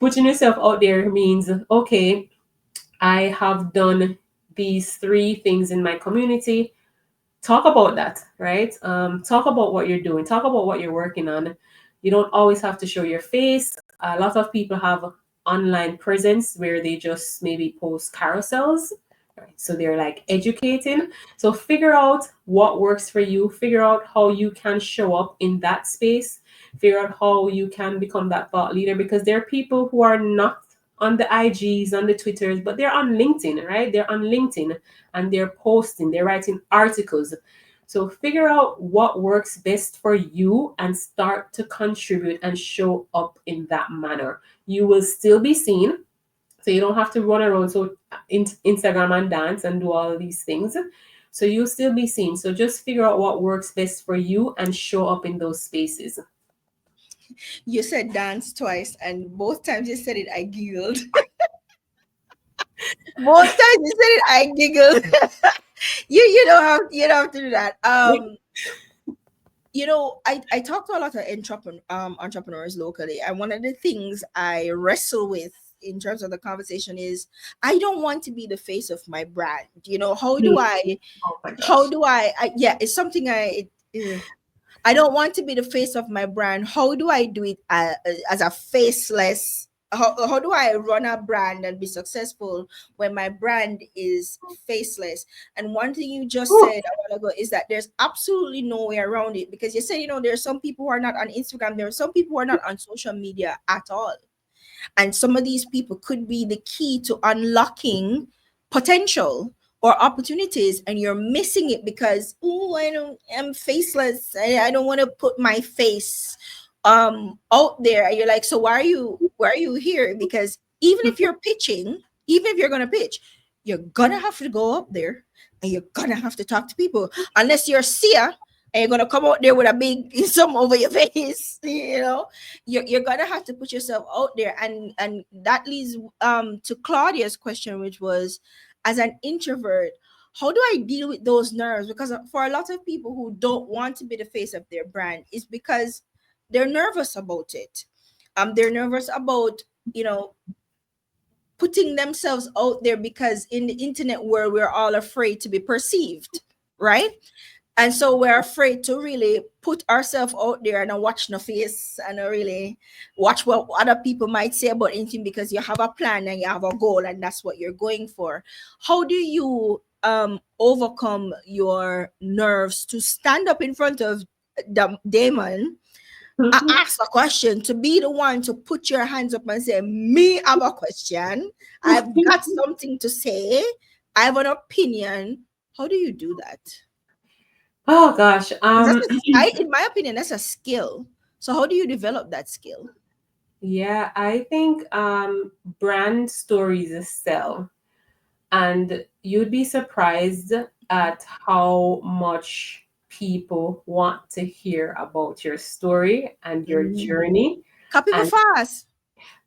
Putting yourself out there means, okay, I have done these three things in my community. Talk about that, right? Talk about what you're doing. Talk about what you're working on. You don't always have to show your face. A lot of people have online presence where they just maybe post carousels. Right? So they're like educating. So figure out what works for you. Figure out how you can show up in that space. Figure out how you can become that thought leader, because there are people who are not on the IGs, on the Twitters, but they're on LinkedIn, right? They're on LinkedIn and they're posting, they're writing articles. So figure out what works best for you and start to contribute and show up in that manner. You will still be seen. So you don't have to run around Instagram and dance and do all of these things. So you'll still be seen. So just figure out what works best for you and show up in those spaces. You said dance twice, and both times you said it, I giggled. Both times you said it, I giggled. You don't have to do that. I talk to a lot of entrepreneurs locally, and one of the things I wrestle with in terms of the conversation is, I don't want to be the face of my brand. How do I? Oh my How gosh. do I? Yeah, it's something I don't want to be the face of my brand. How do I do it as a faceless? How do I run a brand and be successful when my brand is faceless? And one thing you just Whew. said a while ago is that there's absolutely no way around it, because you said, there's some people who are not on Instagram, there are some people who are not on social media at all. And some of these people could be the key to unlocking potential or opportunities, and you're missing it because, oh, I'm faceless. I don't want to put my face out there. And you're like, so why are you here? Because even if you're pitching, even if you're gonna pitch, you're gonna have to go up there. and you're gonna have to talk to people unless you're a seer and you're gonna come out there with a big some over your face. You're gonna have to put yourself out there, and that leads to Claudia's question, which was, as an introvert, how do I deal with those nerves? Because for a lot of people who don't want to be the face of their brand, is because they're nervous about it. They're nervous about, you know putting themselves out there, because in the internet world we're all afraid to be perceived, right? And so we're afraid to really put ourselves out there and not watch no face, and not really watch what other people might say about anything, because you have a plan and you have a goal and that's what you're going for. How do you overcome your nerves to stand up in front of the Damon, ask a question, to be the one to put your hands up and say, me have a question, I've got something to say, I have an opinion? How do you do that? Oh gosh. 'Cause in my opinion, that's a skill. So how do you develop that skill? Yeah, I think brand stories sell, and you'd be surprised at how much people want to hear about your story and your Mm. journey. Cause people And fast.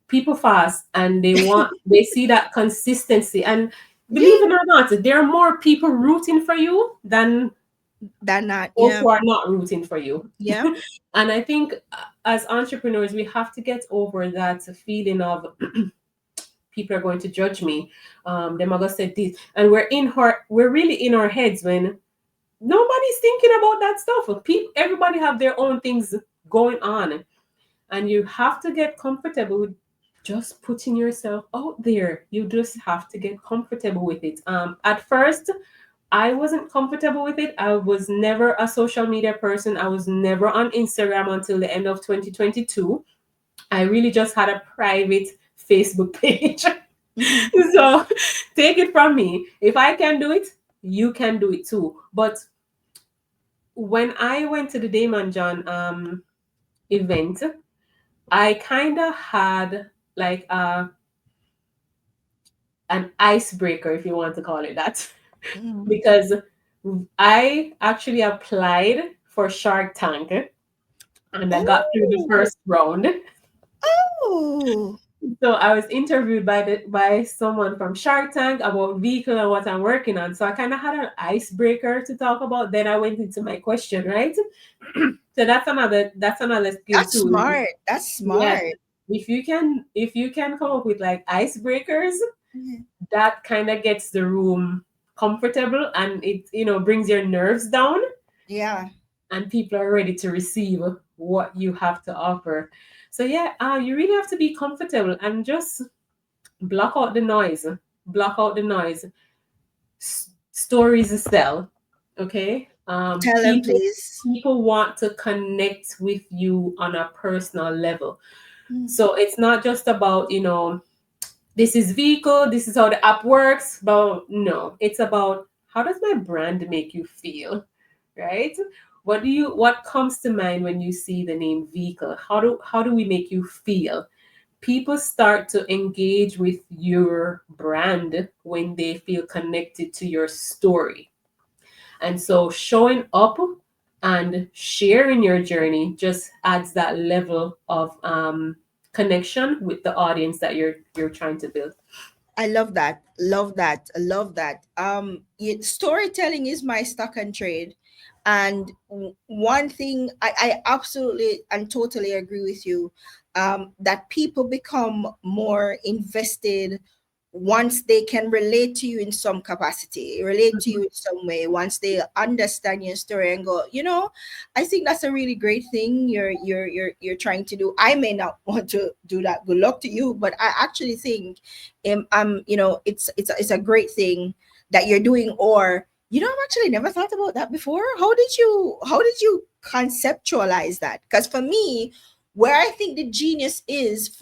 people fast, and they see that consistency, and believe Yeah. it or not, there are more people rooting for you than That not, those yeah. who are not rooting for you. Yeah. And I think as entrepreneurs, we have to get over that feeling of people are going to judge me. Them are gonna say this, and we're really in our heads when nobody's thinking about that stuff. Everybody have their own things going on, and you have to get comfortable with just putting yourself out there. You just have to get comfortable with it. At first, I wasn't comfortable with it. I was never a social media person. I was never on Instagram until the end of 2022. I really just had a private Facebook page. Mhm. So take it from me. If I can do it, you can do it too. But when I went to the Damon John event, I kind of had like an icebreaker, if you want to call it that, Mhm. because I actually applied for Shark Tank and I got through the Oh. first round. Oh. So I was interviewed by someone from Shark Tank about vehicle and what I'm working on. So I kind of had an icebreaker to talk about. Then I went into my question, right? So that's another skill That's too. smart. That's Yes, smart. if you can come up with like icebreakers, Mhm. that kind of gets the room comfortable, and it brings your nerves down, Yeah. and people are ready to receive what you have to offer. So yeah, you really have to be comfortable and just block out the noise. Block out the noise. Stories sell. Okay. Tell them, please. People want to connect with you on a personal level. Mm. So it's not just about this is vehicle, this is how the app works, but no, it's about how does my brand make you feel, right? What comes to mind when you see the name vehicle? How do we make you feel? People start to engage with your brand when they feel connected to your story. And so showing up and sharing your journey just adds that level of connection with the audience that you're trying to build. I love that. Love that. I love that. Storytelling is my stock and trade. And one thing I absolutely and totally agree with you, that people become more invested once they can relate to you in some capacity, relate to you Mhm. in some way, once they understand your story and go, I think that's a really great thing you're trying to do. I may not want to do that. Good luck to you, but I actually think it's a great thing that you're doing. Or I've actually never thought about that before. How did you conceptualize that? Because for me, where I think the genius is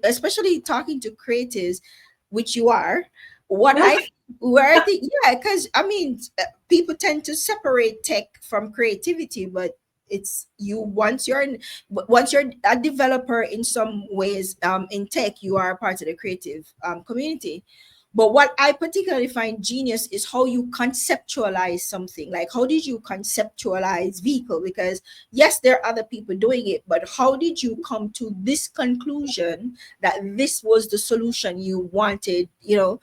especially talking to creatives, which you are, what I where I think, yeah, because I mean, people tend to separate tech from creativity, but it's you once you're a developer in some ways, in tech, you are a part of the creative community. But what I particularly find genius is how you conceptualize something. Like, how did you conceptualize vehicle? Because yes, there are other people doing it, but how did you come to this conclusion that this was the solution you wanted, to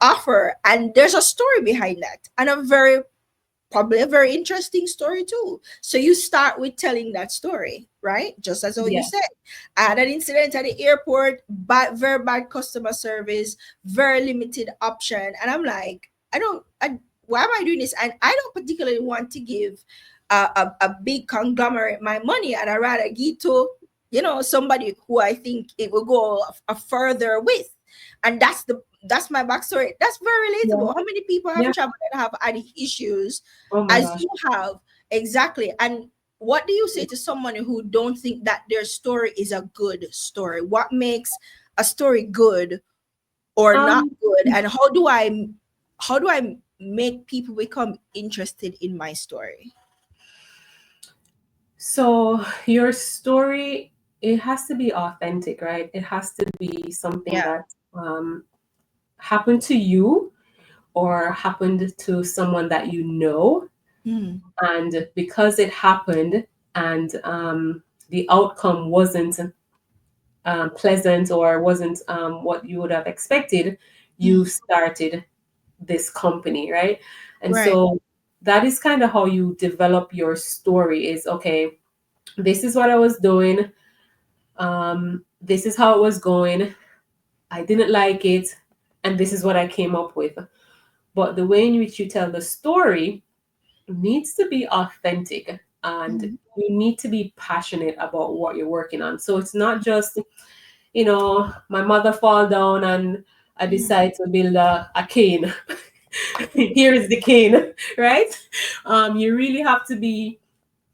offer? And there's a story behind that, and a very probably a very interesting story too. So you start with telling that story, right? Just as how you Yeah. said. I had an incident at the airport, bad, very bad customer service, very limited option. And I'm like, why am I doing this? And I don't particularly want to give a big conglomerate my money, and I rather give to, somebody who I think it will go a further with. And that's my backstory. That's very Yeah. relatable. How many people have Yeah. traveled and have had issues Oh my as gosh. you have? Exactly. And what do you say to someone who don't think that their story is a good story? What makes a story good or not Um, good? And how do I make people become interested in my story? so your story, it has to be authentic, right? It has to be something Yeah. that happened to you or happened to someone that you know. Mm, And because it happened and the outcome wasn't pleasant or wasn't what you would have expected, you mm, started this company, right? And right. so that is kind of how you develop your story is okay, this is what I was doing. This is how it was going. I didn't like it. And this is what I came up with. But the way in which you tell the story needs to be authentic and Mm, you need to be passionate about what you're working on. So it's not just, my mother fall down and I mm, decide to build a cane. Here is the cane, right? You really have to be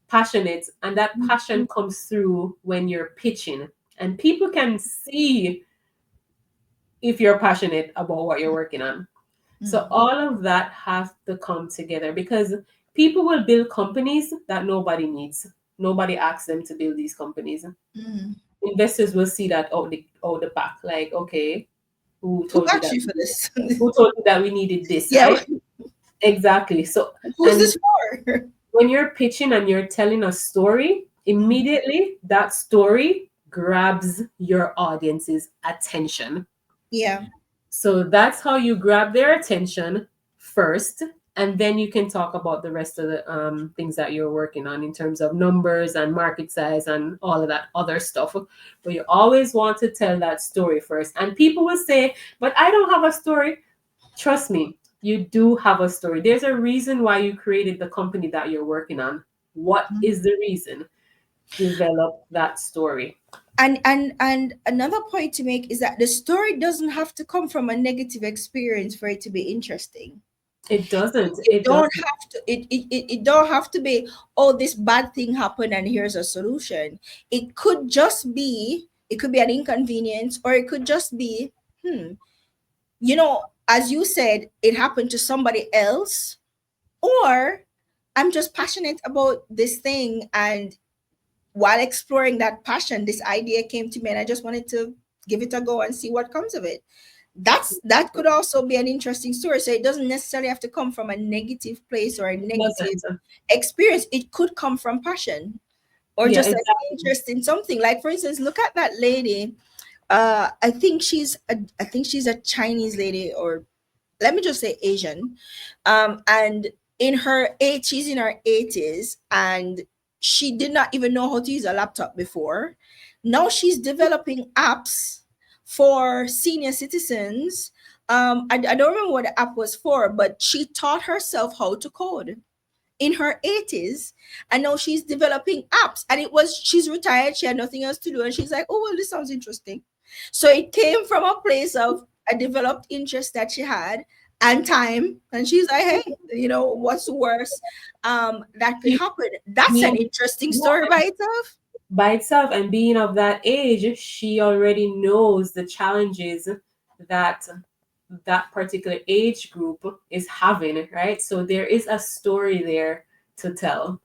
passionate, and that mm, passion comes through when you're pitching, and people can see if you're passionate about what you're working on. So mm, all of that has to come together because people will build companies that nobody needs. Nobody asks them to build these companies. mm. Investors will see that out the back, like, okay, who Who told you asked that? you for this? Who told you that we needed this, Yeah. right? Exactly. So, Who's and this for? when you're pitching and you're telling a story, Mm, immediately that story grabs your audience's attention. yeah. So that's how you grab their attention first, and then you can talk about the rest of the things that you're working on in terms of numbers and market size and all of that other stuff. But you always want to tell that story first. And people will say, "But I don't have a story." Trust me, you do have a story. There's a reason why you created the company that you're working on. What is the reason? Develop that story. And another point to make is that the story doesn't have to come from a negative experience for it to be interesting. It doesn't. It It don't doesn't. have to it don't have to be, oh, this bad thing happened and here's a solution. It could be an inconvenience, or it could just be, as you said, it happened to somebody else, or I'm just passionate about this thing, and while exploring that passion, this idea came to me and I just wanted to give it a go and see what comes of it. That could also be an interesting story. So it doesn't necessarily have to come from a negative place or a It negative doesn't. experience. It could come from passion or Yeah, just an exactly. interest in something. Like, for instance, look at that lady. I think she's a Chinese lady, or let me just say Asian. And she's in her 80s, and she did not even know how to use a laptop before. Now she's developing apps for senior citizens. I don't remember what the app was for, but she taught herself how to code in her 80s, and now she's developing apps. And she's retired, she had nothing else to do, and she's like, oh well, this sounds interesting. So it came from a place of a developed interest that she had and time, and she's like, hey, what's worse that could Be- happen? That's an Being, interesting yeah, story by itself. by itself and being of that age, she already knows the challenges that that particular age group is having, right? So there is a story there to tell.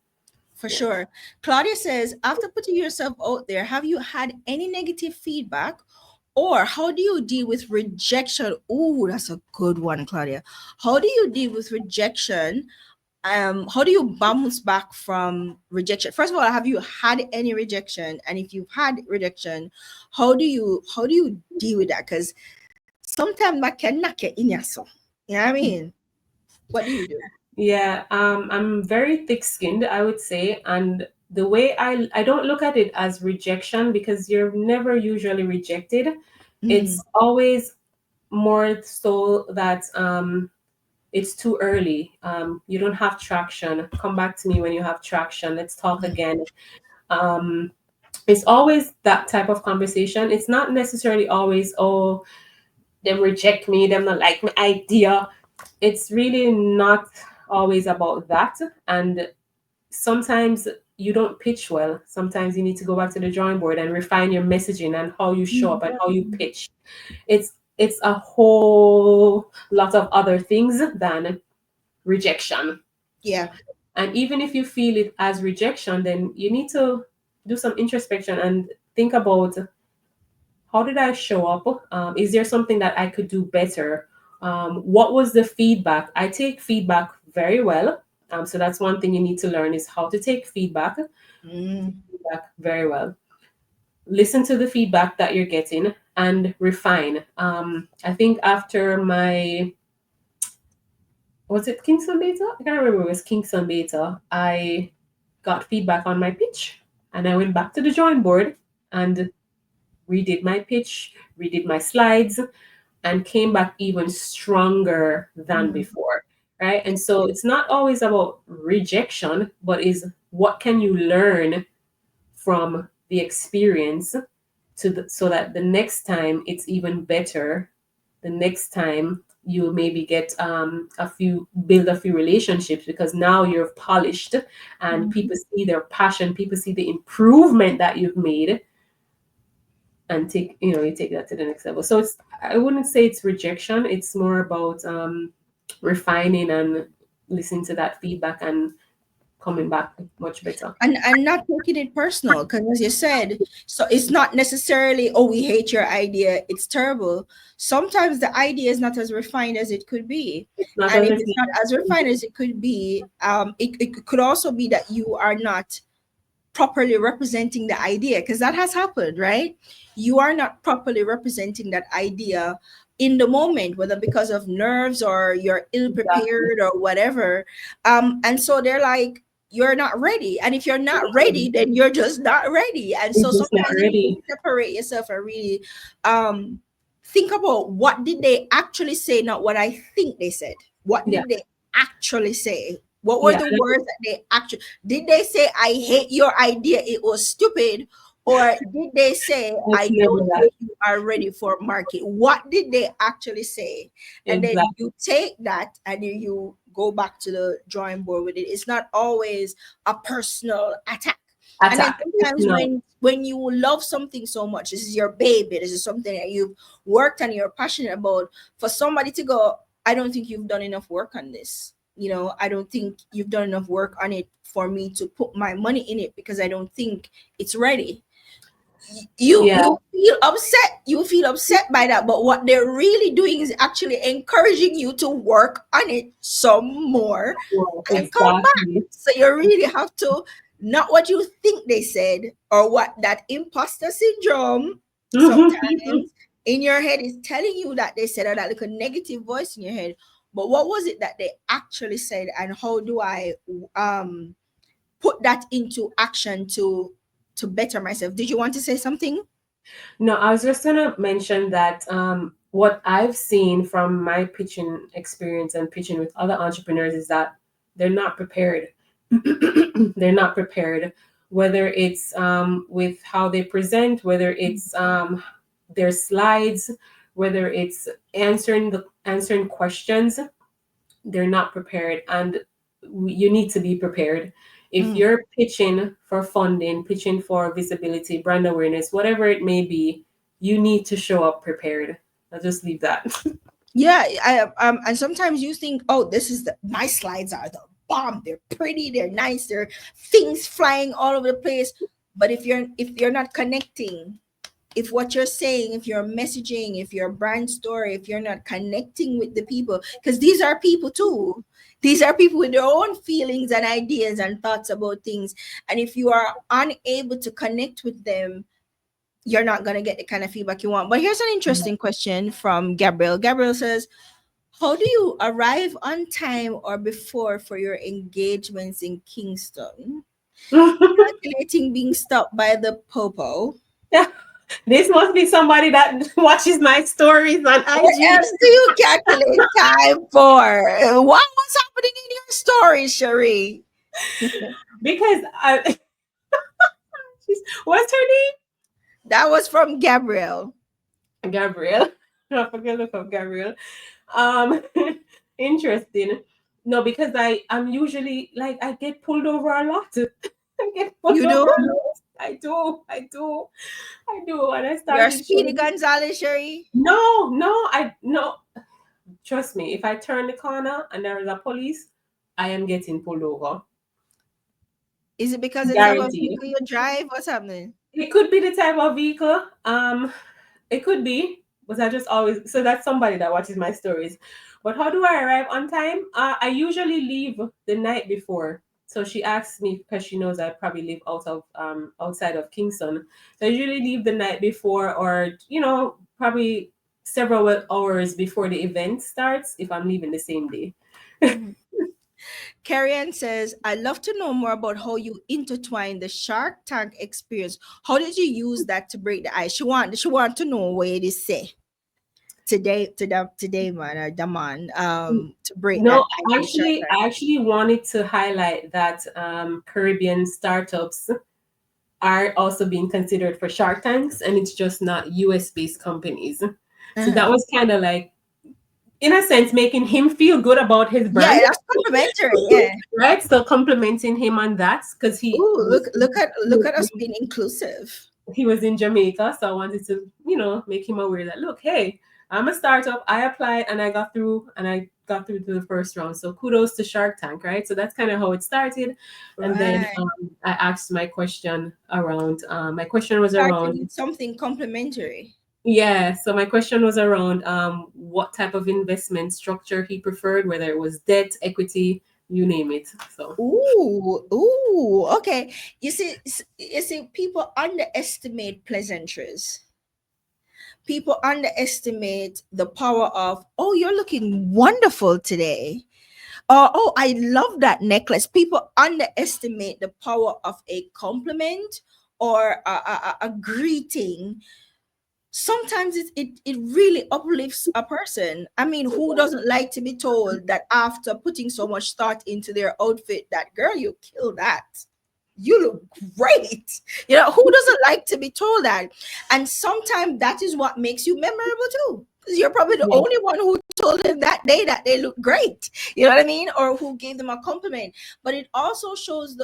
For Yeah. sure. Claudia says, after putting yourself out there, have you had any negative feedback Or how do you deal with rejection? Oh, that's a good one, Claudia. How do you deal with rejection? How do you bounce back from rejection? First of all, have you had any rejection? And if you've had rejection, how do you deal with that? Because sometimes that can knock you in your soul. You know what I mean? What do you do? Yeah, I'm very thick-skinned, I would say, and the way I don't look at it as rejection because you're never usually rejected. Mm, It's always more so that it's too early. You don't have traction. Come back to me when you have traction. Let's talk mm, again. Um, it's always that type of conversation. It's not necessarily always, oh, them reject me, them not like my idea. It's really not always about that. And sometimes you don't pitch well. Sometimes you need to go back to the drawing board and refine your messaging and how you show mm. up and how you pitch. It's a whole lot of other things than rejection. Yeah. And even if you feel it as rejection, then you need to do some introspection and think about how did I show up? Is there something that I could do better? What was the feedback? I take feedback very well. So that's one thing you need to learn is how to take feedback. Mm, Feedback very well. Listen to the feedback that you're getting and refine. I think after my was it Kingston Beta? I can't remember. It was Kingston Beta. I got feedback on my pitch, and I went back to the drawing board and redid my pitch, redid my slides, and came back even stronger than mm, before. Right. And so it's not always about rejection, but is what can you learn from the experience so that the next time it's even better. The next time you maybe get build a few relationships because now you're polished and mm. people see their passion, people see the improvement that you've made, and you take that to the next level. So it's I wouldn't say it's rejection. It's more about refining and listening to that feedback and coming back much better. And not taking it personal, because as you said, so it's not necessarily, oh, we hate your idea, it's terrible. Sometimes the idea is not as refined as it could be. It's not And as if if it's not as refined as it could be, it could also be that you are not properly representing the idea, because that has happened, right? You are not properly representing that idea in the moment, whether because of nerves or you're ill exactly. prepared or whatever. And so they're like, you're not ready. And if you're not ready, then you're just not ready. And so It's just not sometimes you need to ready. separate yourself and really um think about, what did they actually say, not what I think they said. What Yeah, did they actually say? What were yeah. the words that they actually, did they say, I hate your idea, it was stupid? Or did they say, It's I never don't that. think you are ready for market? What did they actually say? And then Exactly. you take that and you go back to the drawing board with it. It's not always a personal attack. And then Attack. It's sometimes not. when you love something so much, this is your baby, this is something that you've worked and you're passionate about, for somebody to go, I don't think you've done enough work on this. I don't think you've done enough work on it for me to put my money in it, because I don't think it's ready. You Yeah. you feel upset by that, but what they're really doing is actually encouraging you to work on it some more Well, and come back. exactly. So you really have to, not what you think they said, or what that imposter syndrome sometimes in your head is telling you that they said, or that little negative voice in your head. But what was it that they actually said, and how do I um put that into action to better myself? Did you want to say something? No, I was just gonna mention that what I've seen from my pitching experience and pitching with other entrepreneurs is that they're not prepared. They're not prepared, whether it's with how they present, whether it's their slides, whether it's answering questions. They're not prepared, and you need to be prepared. If Mm. you're pitching for funding, pitching for visibility, brand awareness, whatever it may be, you need to show up prepared. I'll just leave that. Yeah, and sometimes you think, oh, this is my slides are the bomb. They're pretty, they're nice, they're things flying all over the place. But if you're not connecting if what you're saying, if you're messaging, if your brand story, if you're not connecting with the people, because these are people too. These are people with their own feelings and ideas and thoughts about things. And if you are unable to connect with them, you're not going to get the kind of feedback you want. But here's an interesting question from Gabriel. Gabriel says, how do you arrive on time or before for your engagements in Kingston? Calculating being stopped by the popo. Yeah. This must be somebody that watches my stories on What IG. else do you calculate time for? What was happening in your story, Cherie? Because what's her That was from Gabriel. name? Gabrielle. I forget look up Gabrielle. Um, interesting. No, because I'm usually like I get pulled over a lot. I get pulled You over do? a lot. I do. And I You're started Speedy showing. Gonzalez, Cherie? No. Trust me. If I turn the corner and there is a police, I am getting pulled over. Is it because of the type of Guaranteed. vehicle you drive? What's happening? It could be the type of vehicle. It could be, but I just always so that's somebody that watches my stories. But how do I arrive on time? I usually leave the night before. So she asks me because she knows I probably live outside of Kingston. So I usually leave the night before, or probably several hours before the event starts if I'm leaving the same day. Mhm. Carrie Ann says, I'd love to know more about how you intertwine the Shark Tank experience. How did you use that to break the ice? She want to know what it is say today, man, or the man, to break that No, ice with Shark Tank. I actually wanted to highlight that Caribbean startups are also being considered for Shark Tanks, and it's just not US based companies. So Uh-huh. that was kind of like, in a sense, making him feel good about his Yeah, brand, that's complimentary. Yeah. right? So complimenting him on that because Ooh, look at us being inclusive. he was in Jamaica, so I wanted to, make him aware that look, hey, I'm a startup. I applied and I got through to the first round. So kudos to Shark Tank, right? So that's kind of how it started, and then Right. I asked my question around. My question was Started around. with something complimentary. Yeah, so my question was around what type of investment structure he preferred, whether it was debt, equity, you name it. So Ooh, okay. You see, people underestimate pleasantries. People underestimate the power of, oh, you're looking wonderful today. Oh, I love that necklace. People underestimate the power of a compliment or a greeting. Sometimes it really uplifts a person. I mean, who doesn't like to be told that after putting so much thought into their outfit, that girl, you kill that, you look great. Who doesn't like to be told that? And sometimes that is what makes you memorable too, because you're probably the yeah, only one who told them that day that they look great. You know what I mean? Or who gave them a compliment. But it also shows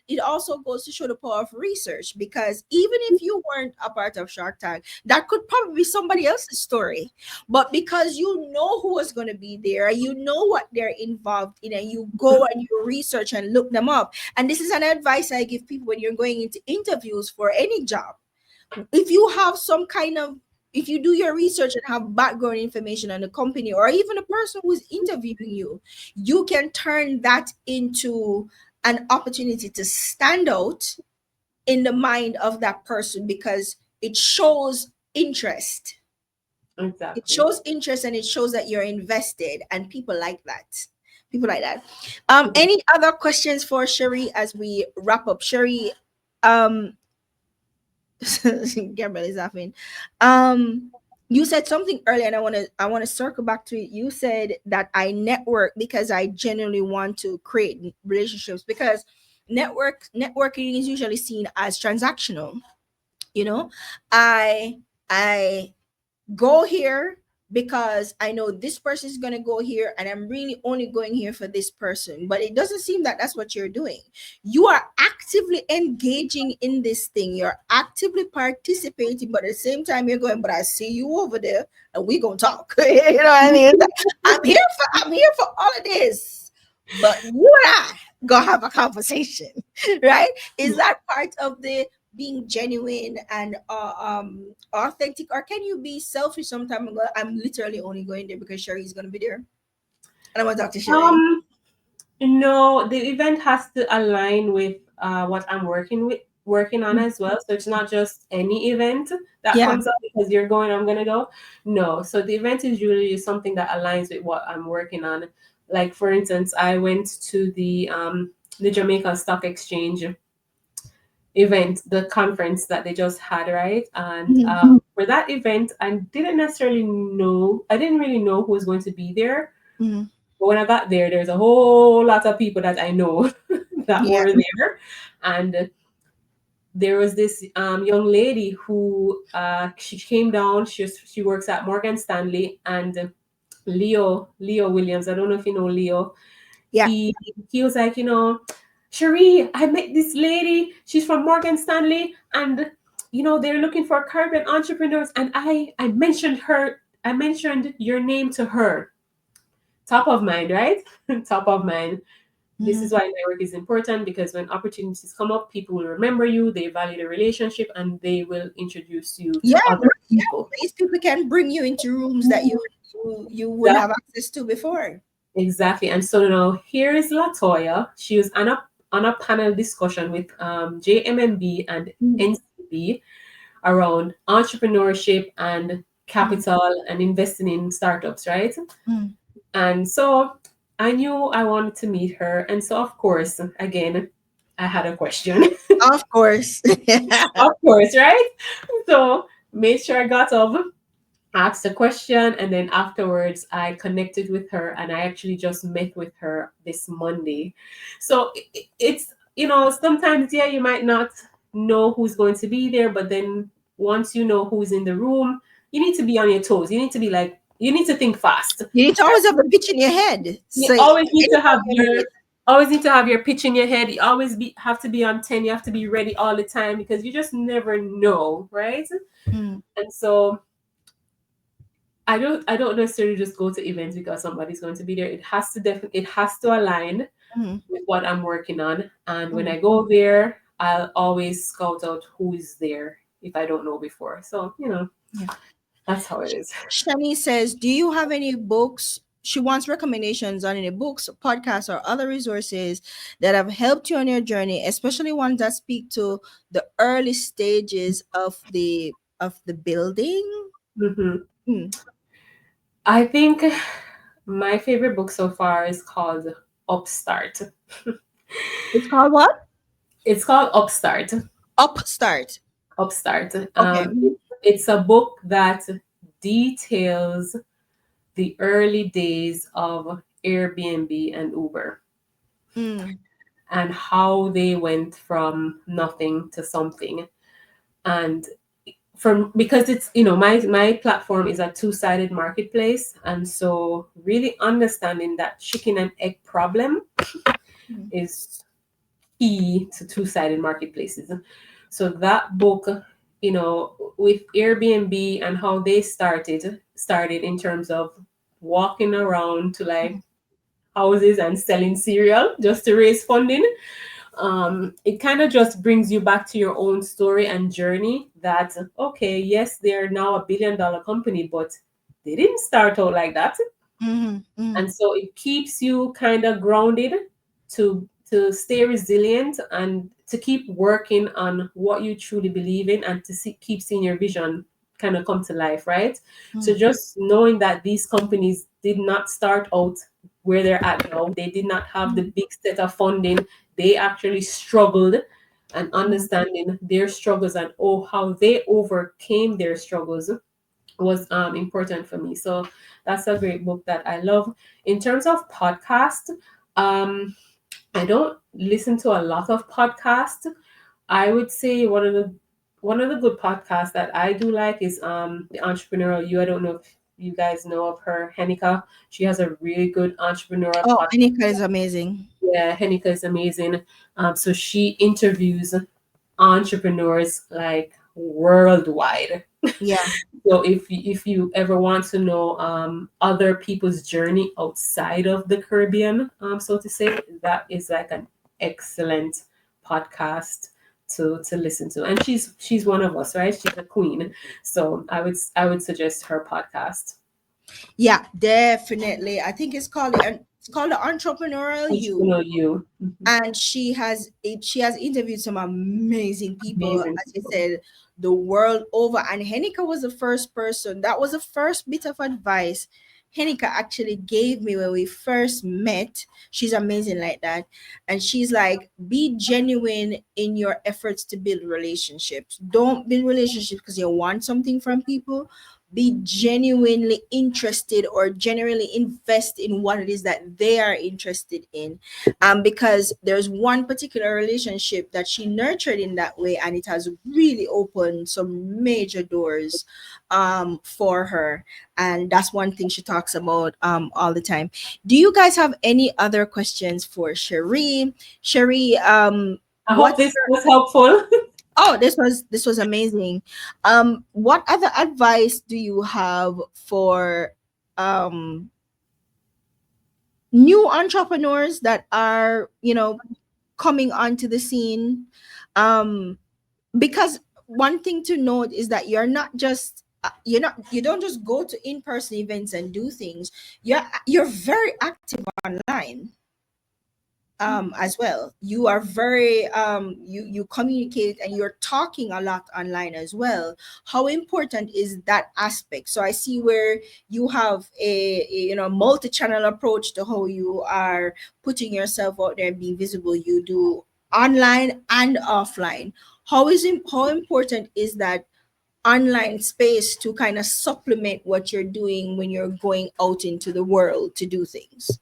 it also goes to show the power of research, because even if you weren't a part of Shark Tank, that could probably be somebody else's story. But because you know who was going to be there, you know what they're involved in, and you go and you research and look them up. And this is an advice I give people when you're going into interviews for any job. If you have some kind of, if you do your research and have background information on the company or even the person who's interviewing you, you can turn that into an opportunity to stand out in the mind of that person, because it shows interest. It exactly. shows interest and it shows that you're invested, and people like that. People like that. Any other questions for Cherie as we wrap up? Cherie, um, Gabriel is laughing. Um, you said something earlier, and I want to circle back to it. You said that I network because I genuinely want to create relationships, because networking is usually seen as transactional. You know, I go here because I know this person is going to go here, and I'm really only going here for this person. But it doesn't seem that that's what you're doing. You are actively engaging in this thing, you're actively participating, but at the same time, you're going, but I see you over there and we're going to talk. You know what I mean? It's like, I'm here for all of this, but you and I gonna have a conversation. Right? Is that part of the being genuine and authentic, or can you be selfish sometimes? I'm literally only going there because Cherie's gonna be there, and I want to talk to Cherie. Um, no, the event has to align with what I'm working on as well. So it's not just any event that Yeah. comes up because you're going, I'm gonna go. No, so the event is usually something that aligns with what I'm working on. Like for instance, I went to the Jamaica Stock Exchange event, the conference that they just had, right? And Mhm. for that event, I didn't really know who was going to be there. Mhm. But when I got there, there's a whole lot of people that I know that Yeah. were there. And there was this young lady who she came down. She works at Morgan Stanley, and Leo Williams. I don't know if you know Leo. Yeah. He was like, Cherie, I met this lady. She's from Morgan Stanley, and they're looking for Caribbean entrepreneurs. And I mentioned her. I mentioned your name to her. Top of mind, right? Top of mind. This is Mhm. why network is important, because when opportunities come up, people will remember you, they value the relationship, and they will introduce you Yeah. to other Yeah. people. These people can bring you into rooms that you wouldn't That have access to before. exactly. And so now here is Latoya. She was on a panel discussion with JMMB and Mm. NCB around entrepreneurship and Mm. capital and investing in startups, right? Mm. And so I knew I wanted to meet her. And so, of course, again, I had a question. Of course. Of course, right? So, made sure I got up, asked a question, and then afterwards I connected with her, and I actually just met with her this Monday. So, it's, sometimes, yeah, you might not know who's going to be there, but then once you know who's in the room, you need to be on your toes. You need to think fast. You need to always have a pitch in your head. You So always need to anytime have you do it. your pitch in your head. You always have to be on 10. You have to be ready all the time, because you just never know, right? Mm. And so I don't necessarily just go to events because somebody's going to be there. It has to align Mm. with what I'm working on. And when Mm. I go there, I'll always scout out who is there if I don't know before. So, Yeah. that's how it is. Shani says, "Do you have any books?" She wants recommendations on any books, podcasts, or other resources that have helped you on your journey, especially ones that speak to the early stages of the building. Hmm. Mm. I think my favorite book so far is called Upstart. It's called what? It's called Upstart. Upstart. Upstart. Okay. It's a book that details the early days of Airbnb and Uber, Mm. and how they went from nothing to something. And from because it's my platform is a two-sided marketplace, and so really understanding that chicken and egg problem Mm. is key to two-sided marketplaces. So that book, with Airbnb and how they started in terms of walking around to like Mm. houses and selling cereal just to raise funding. It kind of just brings you back to your own story and journey, that okay, yes, they're now a $1 billion company, but they didn't start out like that. Mm. Mm. And so it keeps you kind of grounded to stay resilient and to keep working on what you truly believe in, and to keep seeing your vision kind of come to life, right? So Mm. just knowing that these companies did not start out where they're at now, they did not have the Mm. big set of funding, they actually struggled, and Mm. understanding their struggles and how they overcame their struggles was important for me. So that's a great book that I love. In terms of podcast, um, I don't listen to a lot of podcasts. I would say one of the good podcasts that I do like is the Entrepreneurial You. I don't know if you guys know of her, Henika. She has a really good entrepreneurial Oh, podcast. Anika is amazing. Yeah, Henika is amazing. So she interviews entrepreneurs like worldwide. Yeah. So if you ever want to know other people's journey outside of the Caribbean, so to say, that is like an excellent podcast to listen to. And she's one of us, right? She's a queen. So I would suggest her podcast. Yeah, definitely. I think it's called the Entrepreneurial Which you You, know you. Mhm. and she has interviewed some amazing people, Amazing as you people. said, the world over. And Henika was the first person, that was the first bit of advice Henika actually gave me when we first met. She's amazing like that. And she's like, be genuine in your efforts to build relationships. Don't build relationships because you want something from people. Be genuinely interested or genuinely invest in what it is that they are interested in. Because there's one particular relationship that she nurtured in that way, and it has really opened some major doors for her. And that's one thing she talks about all the time. Do you guys have any other questions for Cherie? Cherie, I hope what's this was helpful. oh, this was amazing. What other advice do you have for um new entrepreneurs that are, coming onto the scene? Um, because one thing to note is that you're not just you don't just go to in-person events and do things. You're very active online as well. You are very you communicate and you're talking a lot online as well. How important is that aspect? So I see where you have a multi-channel approach to how you are putting yourself out there and being visible. You do online and offline. How important is that online space to kind of supplement what you're doing when you're going out into the world to do things?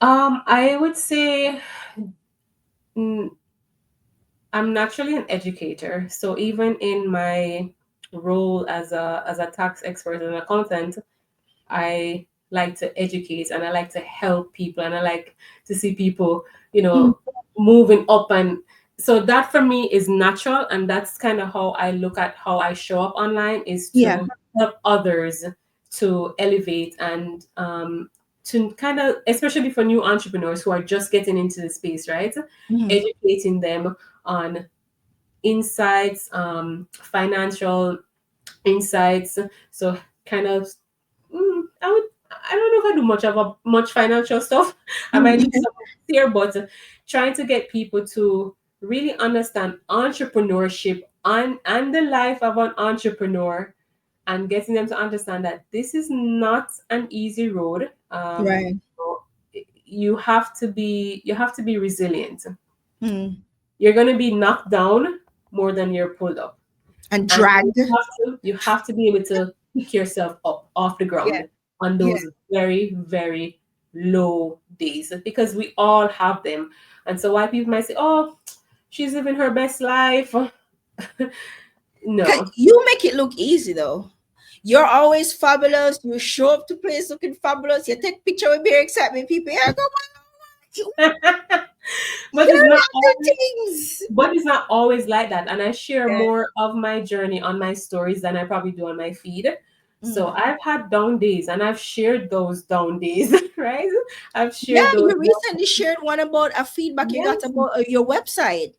I would say, mm, I'm naturally an educator. So even in my role as a tax expert and accountant, I like to educate and I like to help people and I like to see people, Mm, moving up. And so that for me is natural. And that's kind of how I look at how I show up online, is yeah. to help others to elevate and to kind of, especially for new entrepreneurs who are just getting into the space, right? Mhm. Educating them on insights, financial insights. So kind of, I don't know if I do much financial stuff. I might do some here, but trying to get people to really understand entrepreneurship and the life of an entrepreneur, and getting them to understand that this is not an easy road. Right. So you have to be resilient. Mm. You're going to be knocked down more than you're pulled up, And and dragged. you have to be able to pick yourself up off the Yeah. ground on Yeah. those very, very low days, because we all have them. And so why people might say, oh, she's living her best life. Cause No. you make it look easy though. You're always fabulous. You show up to place looking fabulous. You take picture with bare excitement. People, yeah, go on. You but it's not do always things. but it's not always like that. And I share Yeah. more of my journey on my stories than I probably do on my feed. So Mhm. I've had down days and I've shared those down days, right? I've Yeah, shared those you recently shared one about a feedback you got yes, about your website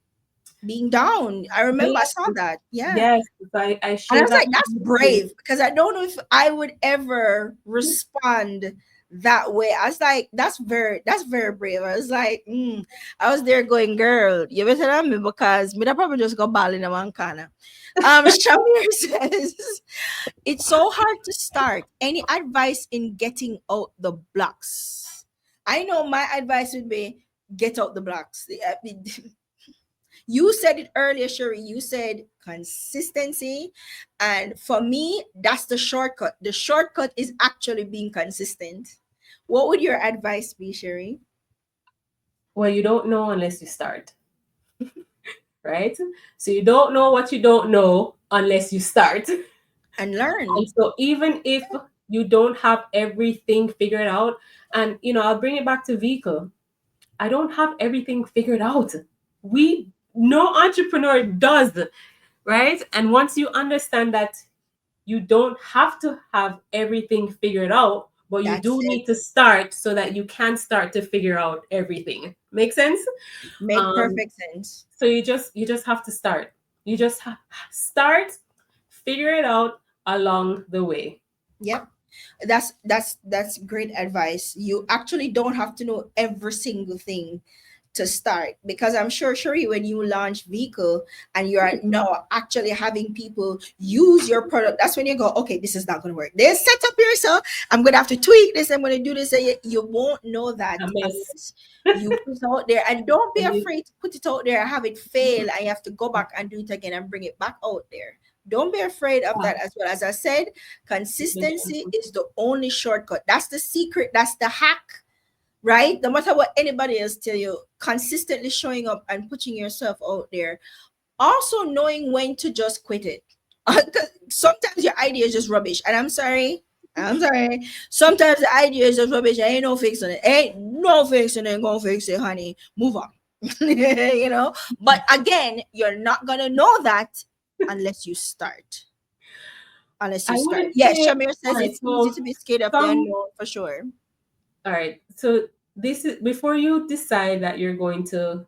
being down. I remember I yes, saw that. Yeah. yes. I And I shared was that like, that's on YouTube. brave because I don't know if I would ever respond that way. I was like, that's very brave. I was like, I was there going, girl, you better than me because me that probably just go ball in a man corner. Shamir says, it's so hard to start. Any advice in getting out the blocks? I know my advice would be get out the blocks. You said it earlier, Sherry. You said consistency. And for me, that's the shortcut. The shortcut is actually being consistent. What would your advice be, Sherry? Well, you don't know unless you start, right? So you don't know what you don't know unless you start. And And learn. so even if you don't have everything figured out, and I'll bring it back to vehicle. I don't have everything figured out. We No entrepreneur does, right? And once you understand that you don't have to have everything figured out, but you That's do it. need to start so that you can start to figure out everything. Make sense? Make Um, perfect sense. so you just have to start. You just start, figure it out along the way. Yep. That's great advice. You actually don't have to know every single thing to start, because I'm sure, Cherie, when you launch vehicle and you are now actually having people use your product, that's when you go, okay, this is not going to work. There's set up here, so I'm going to have to tweak this. I'm going to do this. And you won't know that A mess. unless you put it out there. And don't be And you, afraid to put it out there and have it fail, and you have to go back and do it again and bring it back out there. Don't be afraid of ah, that as well. As I said, consistency is the only shortcut. That's the secret. That's the hack, right? No matter what anybody else tell you, consistently showing up and putting yourself out there. Also knowing when to just quit it. 'Cause sometimes your idea is just rubbish. And I'm sorry. I'm sorry. Sometimes the idea is just rubbish. Ain't no fixing it. Ain't no fixing it. Gonna fix it, honey. Move on. you know. But again, you're not gonna know that unless you start. Unless I you start. wouldn't Yes, say, Shamir all says right, it's easy so to be scared of the some, unknown for sure. all right, so this is before you decide that you're going to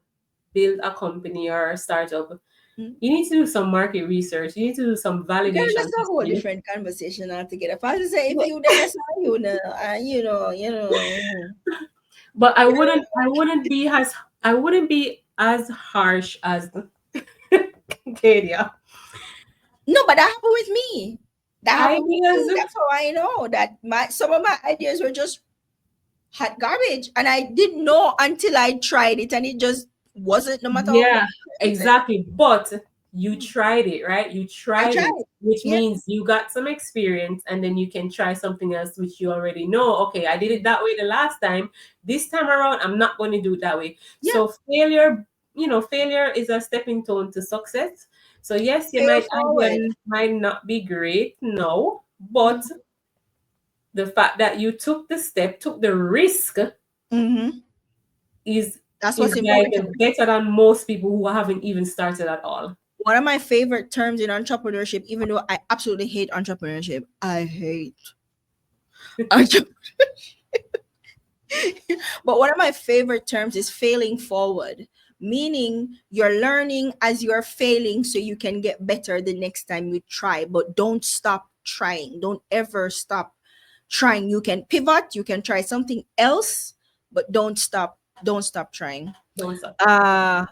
build a company or a startup, Mm. you need to do some market research. You need to do some Girl, validation that's a whole testing. different conversation altogether. If I was to say, if you then that's how you know, But I wouldn't be as harsh as Kadia. no, but that happened with me. That happened with Ideas, me. That's how I know that my some of my ideas were just hot garbage, and I didn't know until I tried it, and it just wasn't. No matter how much yeah, I tried it. exactly. But you Mm. tried it, right? You I tried it, tried. which Yeah, means you got some experience, and then you can try something else which you already know. Okay, I did it that way the last time. This time around, I'm not going to do it that way. yeah. So failure is a stepping stone to success. So yes, your Fail might forward. idea might not be great, no, but Mm-hmm. the fact that you took the step, took the risk, Mm-hmm. is That's what's is like important. better than most people who haven't even started at all. One of my favorite terms in entrepreneurship, even though I absolutely hate entrepreneurship, I hate entrepreneurship. But one of my favorite terms is failing forward, meaning you're learning as you're failing so you can get better the next time you try. But don't stop trying. Don't ever stop trying. You can pivot, you can try something else, but don't stop. Don't stop trying. Don't stop. Uh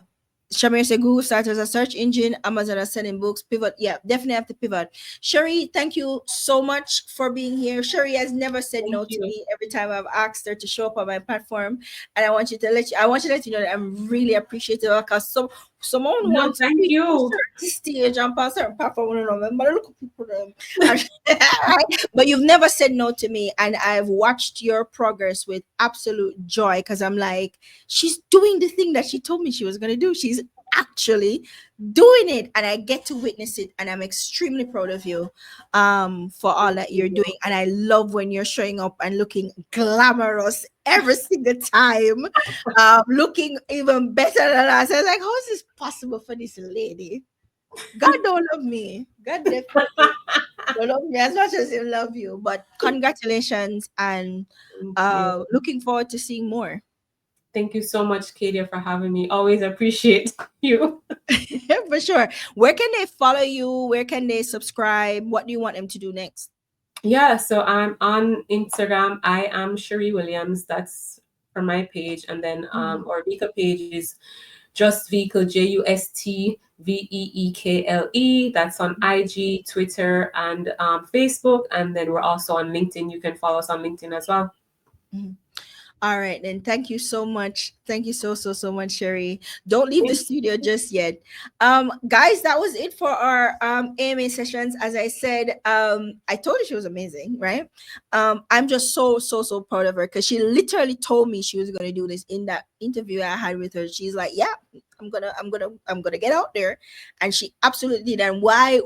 Shamir said Google started as a search engine, Amazon is selling books, pivot. Yeah, definitely have to pivot. Cherie, thank you so much for being here. Cherie has never said Thank no to you. me every time I've asked her to show up on my platform. And I want you to let you know that I'm really appreciative because someone No, wants to thank speak on a you. certain stage and pass certain platform. I don't know, but look at people them. But you've never said no to me, and I've watched your progress with absolute joy because I'm like, she's doing the thing that she told me she was going to do. She's actually doing it, and I get to witness it, and I'm extremely proud of you for all that you're doing. And I love when you're showing up and looking glamorous every single time, looking even better than us. I was like, how is this possible for this lady? God don't love me. God definitely don't love me as much as he love you. But congratulations, and Thank you. looking forward to seeing more. Thank you so much, Kadia, for having me. Always appreciate you. For sure. Where can they follow you? Where can they subscribe? What do you want them to do next? Yeah, so I'm on Instagram. I am Cherie Williams. That's for my page. And then Mhm. our Vika page is just Vehicle, JustVeekle. That's on IG, Twitter, and Facebook. And then we're also on LinkedIn. You can follow us on LinkedIn as well. Mhm. All right, then. Thank you so much. Thank you so much, Cherie. Don't leave the Thank studio just yet. Guys, that was it for our AMA sessions. As I said, I told her she was amazing, right? I'm just so proud of her because she literally told me she was gonna do this in that interview I had with her. She's like, yeah, I'm gonna get out there, and she absolutely did. And why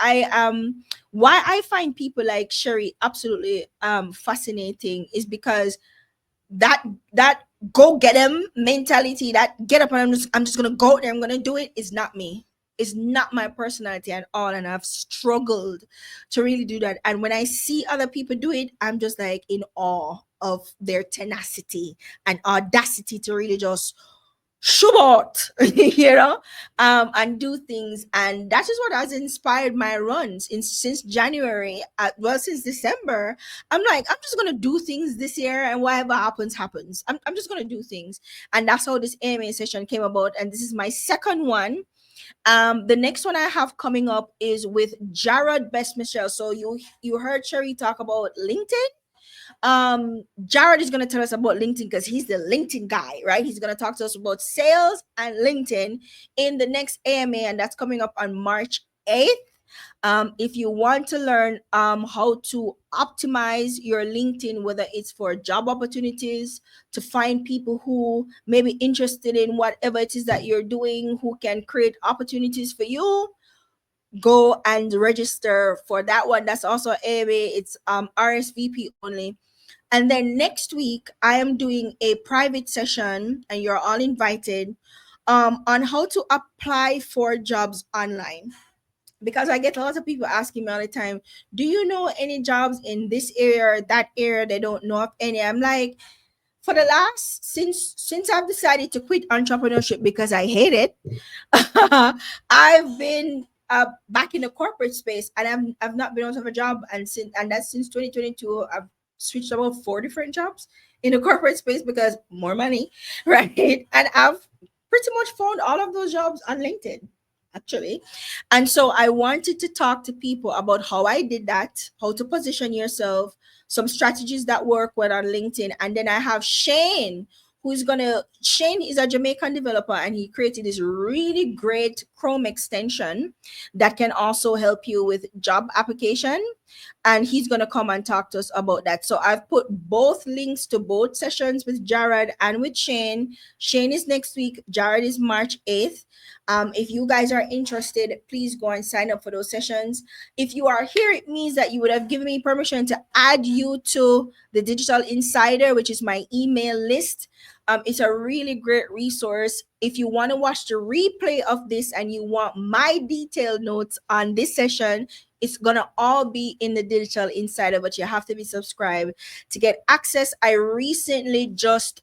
I find people like Cherie absolutely fascinating is because that that go get them mentality, that get up and I'm just gonna go out there, I'm gonna do it, is not me. is not my personality at all, and I've struggled to really do that. And when I see other people do it, I'm just like in awe of their tenacity and audacity to really just shoot, and do things. And that is what has inspired my runs since January. Well, since December, I'm like, I'm just gonna do things this year, and whatever happens, happens. I'm just gonna do things, and that's how this AMA session came about. And this is my second one. The next one I have coming up is with Jared Best Michelle. So you heard Cherie talk about LinkedIn. Jared is going to tell us about LinkedIn because he's the LinkedIn guy, right? He's going to talk to us about sales and LinkedIn in the next AMA, and that's coming up on March 8th. If you want to learn how to optimize your LinkedIn, whether it's for job opportunities, to find people who may be interested in whatever it is that you're doing, who can create opportunities for you, go and register for that one. That's also AMA. It's RSVP only. And then next week, I am doing a private session, and you're all invited, on how to apply for jobs online. Because I get a lot of people asking me all the time, do you know any jobs in this area or that area? They don't know of any. I'm like, for the last since I've decided to quit entrepreneurship because I hate it, I've been back in the corporate space, and I've not been out of a job, and that's since 2022. I've switched about 4 different jobs in the corporate space because more money, right? And I've pretty much found all of those jobs on LinkedIn, actually. And so I wanted to talk to people about how I did that, how to position yourself, some strategies that work well on LinkedIn. And then I have Shane is a Jamaican developer, and he created this really great Chrome extension that can also help you with job application, and he's going to come and talk to us about that. So I've put both links to both sessions with Jared and with Shane. Shane is next week, Jared is March 8th. If you guys are interested, please go and sign up for those sessions. If you are here, it means that you would have given me permission to add you to the Digital Insider, which is my email list. It's a really great resource. If you want to watch the replay of this and you want my detailed notes on this session, it's gonna all be in the Digital Insider, but you have to be subscribed to get access. I recently just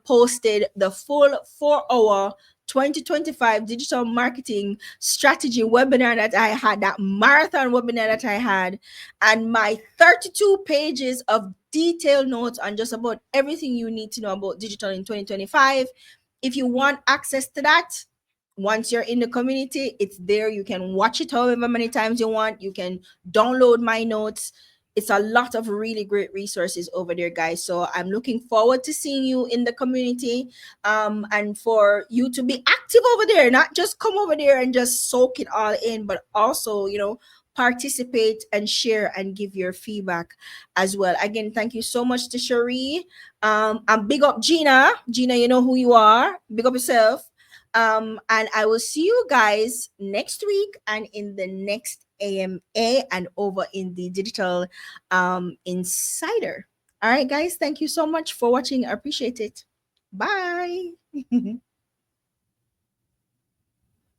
posted the full 4 hour 2025 digital marketing strategy webinar that I had, that marathon webinar that I had, and my 32 pages of detailed notes on just about everything you need to know about digital in 2025. If you want access to that, once you're in the community, it's there. You can watch it however many times you want. You can download my notes. It's a lot of really great resources over there, guys. So I'm looking forward to seeing you in the community, and for you to be active over there, not just come over there and just soak it all in, but also, participate and share and give your feedback as well. Again, thank you so much to Cherie. And big up Gina. Gina, you know who you are. Big up yourself. And I will see you guys next week and in the next AMA and over in the Digital Insider. All right, guys, thank you so much for watching. I appreciate it. Bye.